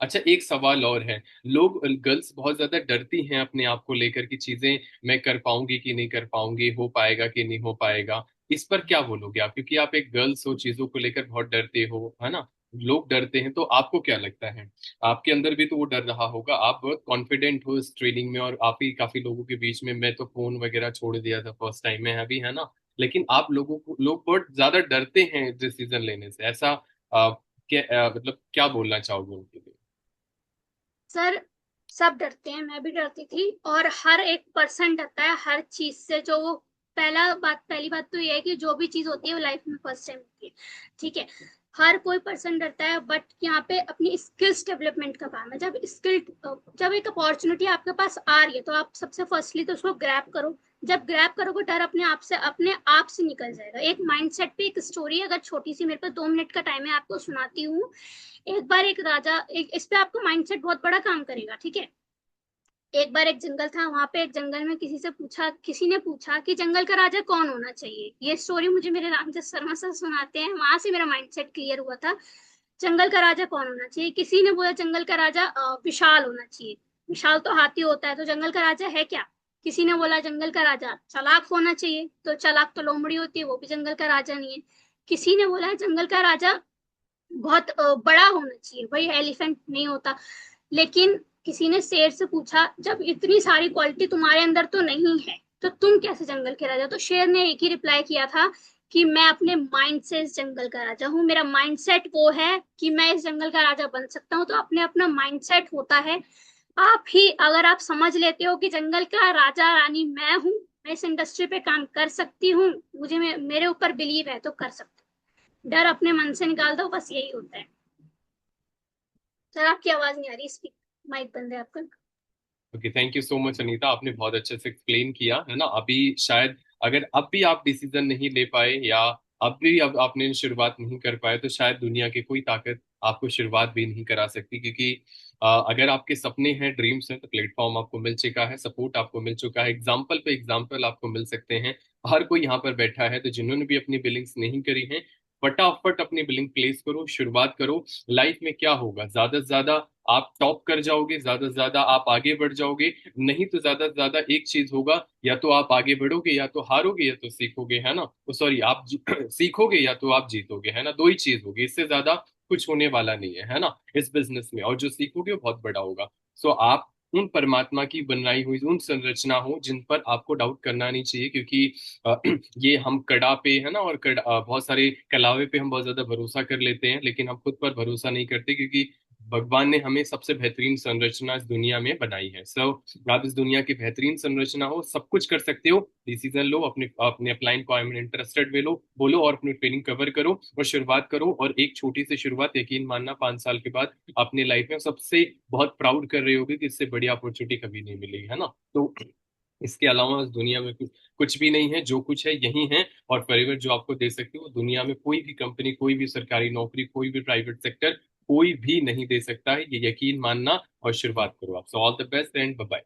अच्छा, एक सवाल और है। लोग, गर्ल्स बहुत ज्यादा डरती हैं अपने आप को लेकर की चीजें, मैं कर पाऊंगी कि नहीं कर पाऊंगी, हो पाएगा कि नहीं हो पाएगा। इस पर क्या बोलोगे आप, क्योंकि आप एक गर्ल्स हो, चीजों को लेकर बहुत डरते हो, है ना, लोग डरते हैं, तो आपको क्या लगता है? आपके अंदर भी तो वो डर रहा होगा, आप बहुत कॉन्फिडेंट हो इस ट्रेनिंग में, और आप ही काफी लोगों के बीच में, मैं तो फोन वगैरह छोड़ दिया था फर्स्ट टाइम में अभी, है ना, लेकिन आप लोगों को, लोग बहुत ज्यादा डरते हैं डिसीजन लेने से, ऐसा मतलब क्या बोलना चाहोगे उनके लिए? सर सब डरते हैं, मैं भी डरती थी, और हर एक पर्सन डरता है हर चीज से। जो वो पहली बात तो ये है कि जो भी चीज होती है वो लाइफ में फर्स्ट टाइम होती है, ठीक है। हर कोई पर्सन डरता है, बट यहाँ पे अपनी स्किल्स डेवलपमेंट का काम है। जब एक अपॉर्चुनिटी आपके पास आ रही है तो आप सबसे फर्स्टली तो उसको ग्रैब करो। जब ग्रैब करोगे, डर अपने आप से निकल जाएगा। एक माइंडसेट पे एक स्टोरी, अगर छोटी सी, मेरे पास 2 मिनट का टाइम है, आपको सुनाती हूँ। एक बार एक राजा, एक इस पे आपको माइंडसेट बहुत बड़ा काम करेगा, ठीक है। एक बार एक जंगल था, वहां पे एक जंगल में किसी ने पूछा कि जंगल का राजा कौन होना चाहिए। ये स्टोरी मुझे मेरे रामजस शर्मा सर सुनाते हैं, वहां से मेरा माइंडसेट क्लियर हुआ था। जंगल का राजा कौन होना चाहिए, किसी ने बोला जंगल का राजा विशाल होना चाहिए। विशाल तो हाथी होता है, तो जंगल का राजा है क्या? किसी ने बोला जंगल का राजा चालाक होना चाहिए, तो चालाक तो लोमड़ी होती है, वो भी जंगल का राजा नहीं है। किसी ने बोला जंगल का राजा बहुत बड़ा होना चाहिए, वही एलिफेंट नहीं होता। लेकिन किसी ने शेर से पूछा जब इतनी सारी क्वालिटी तुम्हारे अंदर तो नहीं है, तो तुम कैसे जंगल के राजा? तो शेर ने एक ही रिप्लाई किया था कि मैं अपने माइंड से इस जंगल का राजा हूँ, मेरा माइंडसेट वो है कि मैं इस जंगल का राजा बन सकता हूँ। तो अपने अपना माइंडसेट होता है। आप ही अगर आप समझ लेते हो कि जंगल का राजा रानी मैं हूँ, मैं इस इंडस्ट्री पे काम कर सकती हूँ, मुझे मेरे ऊपर बिलीव है, तो कर सकते हो। डर अपने मन से निकाल दो, बस यही होता है। सर आपकी आवाज नहीं आ रही, स्पीक माइक बंद है आपका। Okay, thank you so much Anita, आपने बहुत अच्छे से एक्सप्लेन किया है ना। अभी शायद अगर अब भी आप डिसीजन नहीं ले पाए या अब आपने शुरुआत नहीं कर पाए, तो शायद दुनिया की कोई ताकत आपको शुरुआत भी नहीं करा सकती, क्योंकि अगर आपके सपने हैं, ड्रीम्स हैं, तो प्लेटफॉर्म आपको मिल चुका है, सपोर्ट आपको मिल चुका है, एग्जाम्पल पे एग्जाम्पल आपको मिल सकते हैं। हर कोई यहाँ पर बैठा है, तो जिन्होंने भी अपनी बिलिंग्स नहीं करी है, फटाफट अपनी बिलिंग प्लेस करो, शुरुआत करो। लाइफ में क्या होगा, ज्यादा से ज्यादा आप टॉप कर जाओगे, ज्यादा से ज्यादा आप आगे बढ़ जाओगे, नहीं तो ज्यादा से ज्यादा एक चीज होगा, या तो आप आगे बढ़ोगे या तो हारोगे या तो सीखोगे, है ना। तो सॉरी, आप सीखोगे या तो आप जीतोगे, है ना, दो ही चीज होगी, इससे ज्यादा कुछ होने वाला नहीं है ना इस बिजनेस में। और जो सीखोगे वो बहुत बड़ा होगा। सो आप उन परमात्मा की बनाई हुई उन संरचना हो जिन पर आपको डाउट करना नहीं चाहिए, क्योंकि ये हम कड़ा पे है ना, और बहुत सारे कलावे पे हम बहुत ज्यादा भरोसा कर लेते हैं, लेकिन हम खुद पर भरोसा नहीं करते, क्योंकि भगवान ने हमें सबसे बेहतरीन संरचना इस दुनिया में बनाई है। सो आप इस दुनिया की बेहतरीन संरचना हो, सब कुछ कर सकते हो, डिसीजन लो, अपने अपने अपलाइन को आई एम इंटरेस्टेड में लो बोलो, और अपनी ट्रेनिंग कवर करो और शुरुआत करो। और एक छोटी सी शुरुआत, यकीन मानना 5 साल के बाद अपने लाइफ में सबसे बहुत प्राउड कर रहे होगे कि इससे बड़ी अपॉर्चुनिटी कभी नहीं मिलेगी, है ना। तो इसके अलावा इस दुनिया में कुछ भी नहीं है, जो कुछ है यही है। और फॉरएवर जो आपको दे सकती हो, दुनिया में कोई भी कंपनी, कोई भी सरकारी नौकरी, कोई भी प्राइवेट सेक्टर, कोई भी नहीं दे सकता है, ये यकीन मानना और शुरुआत करो आप। So all the best and bye bye.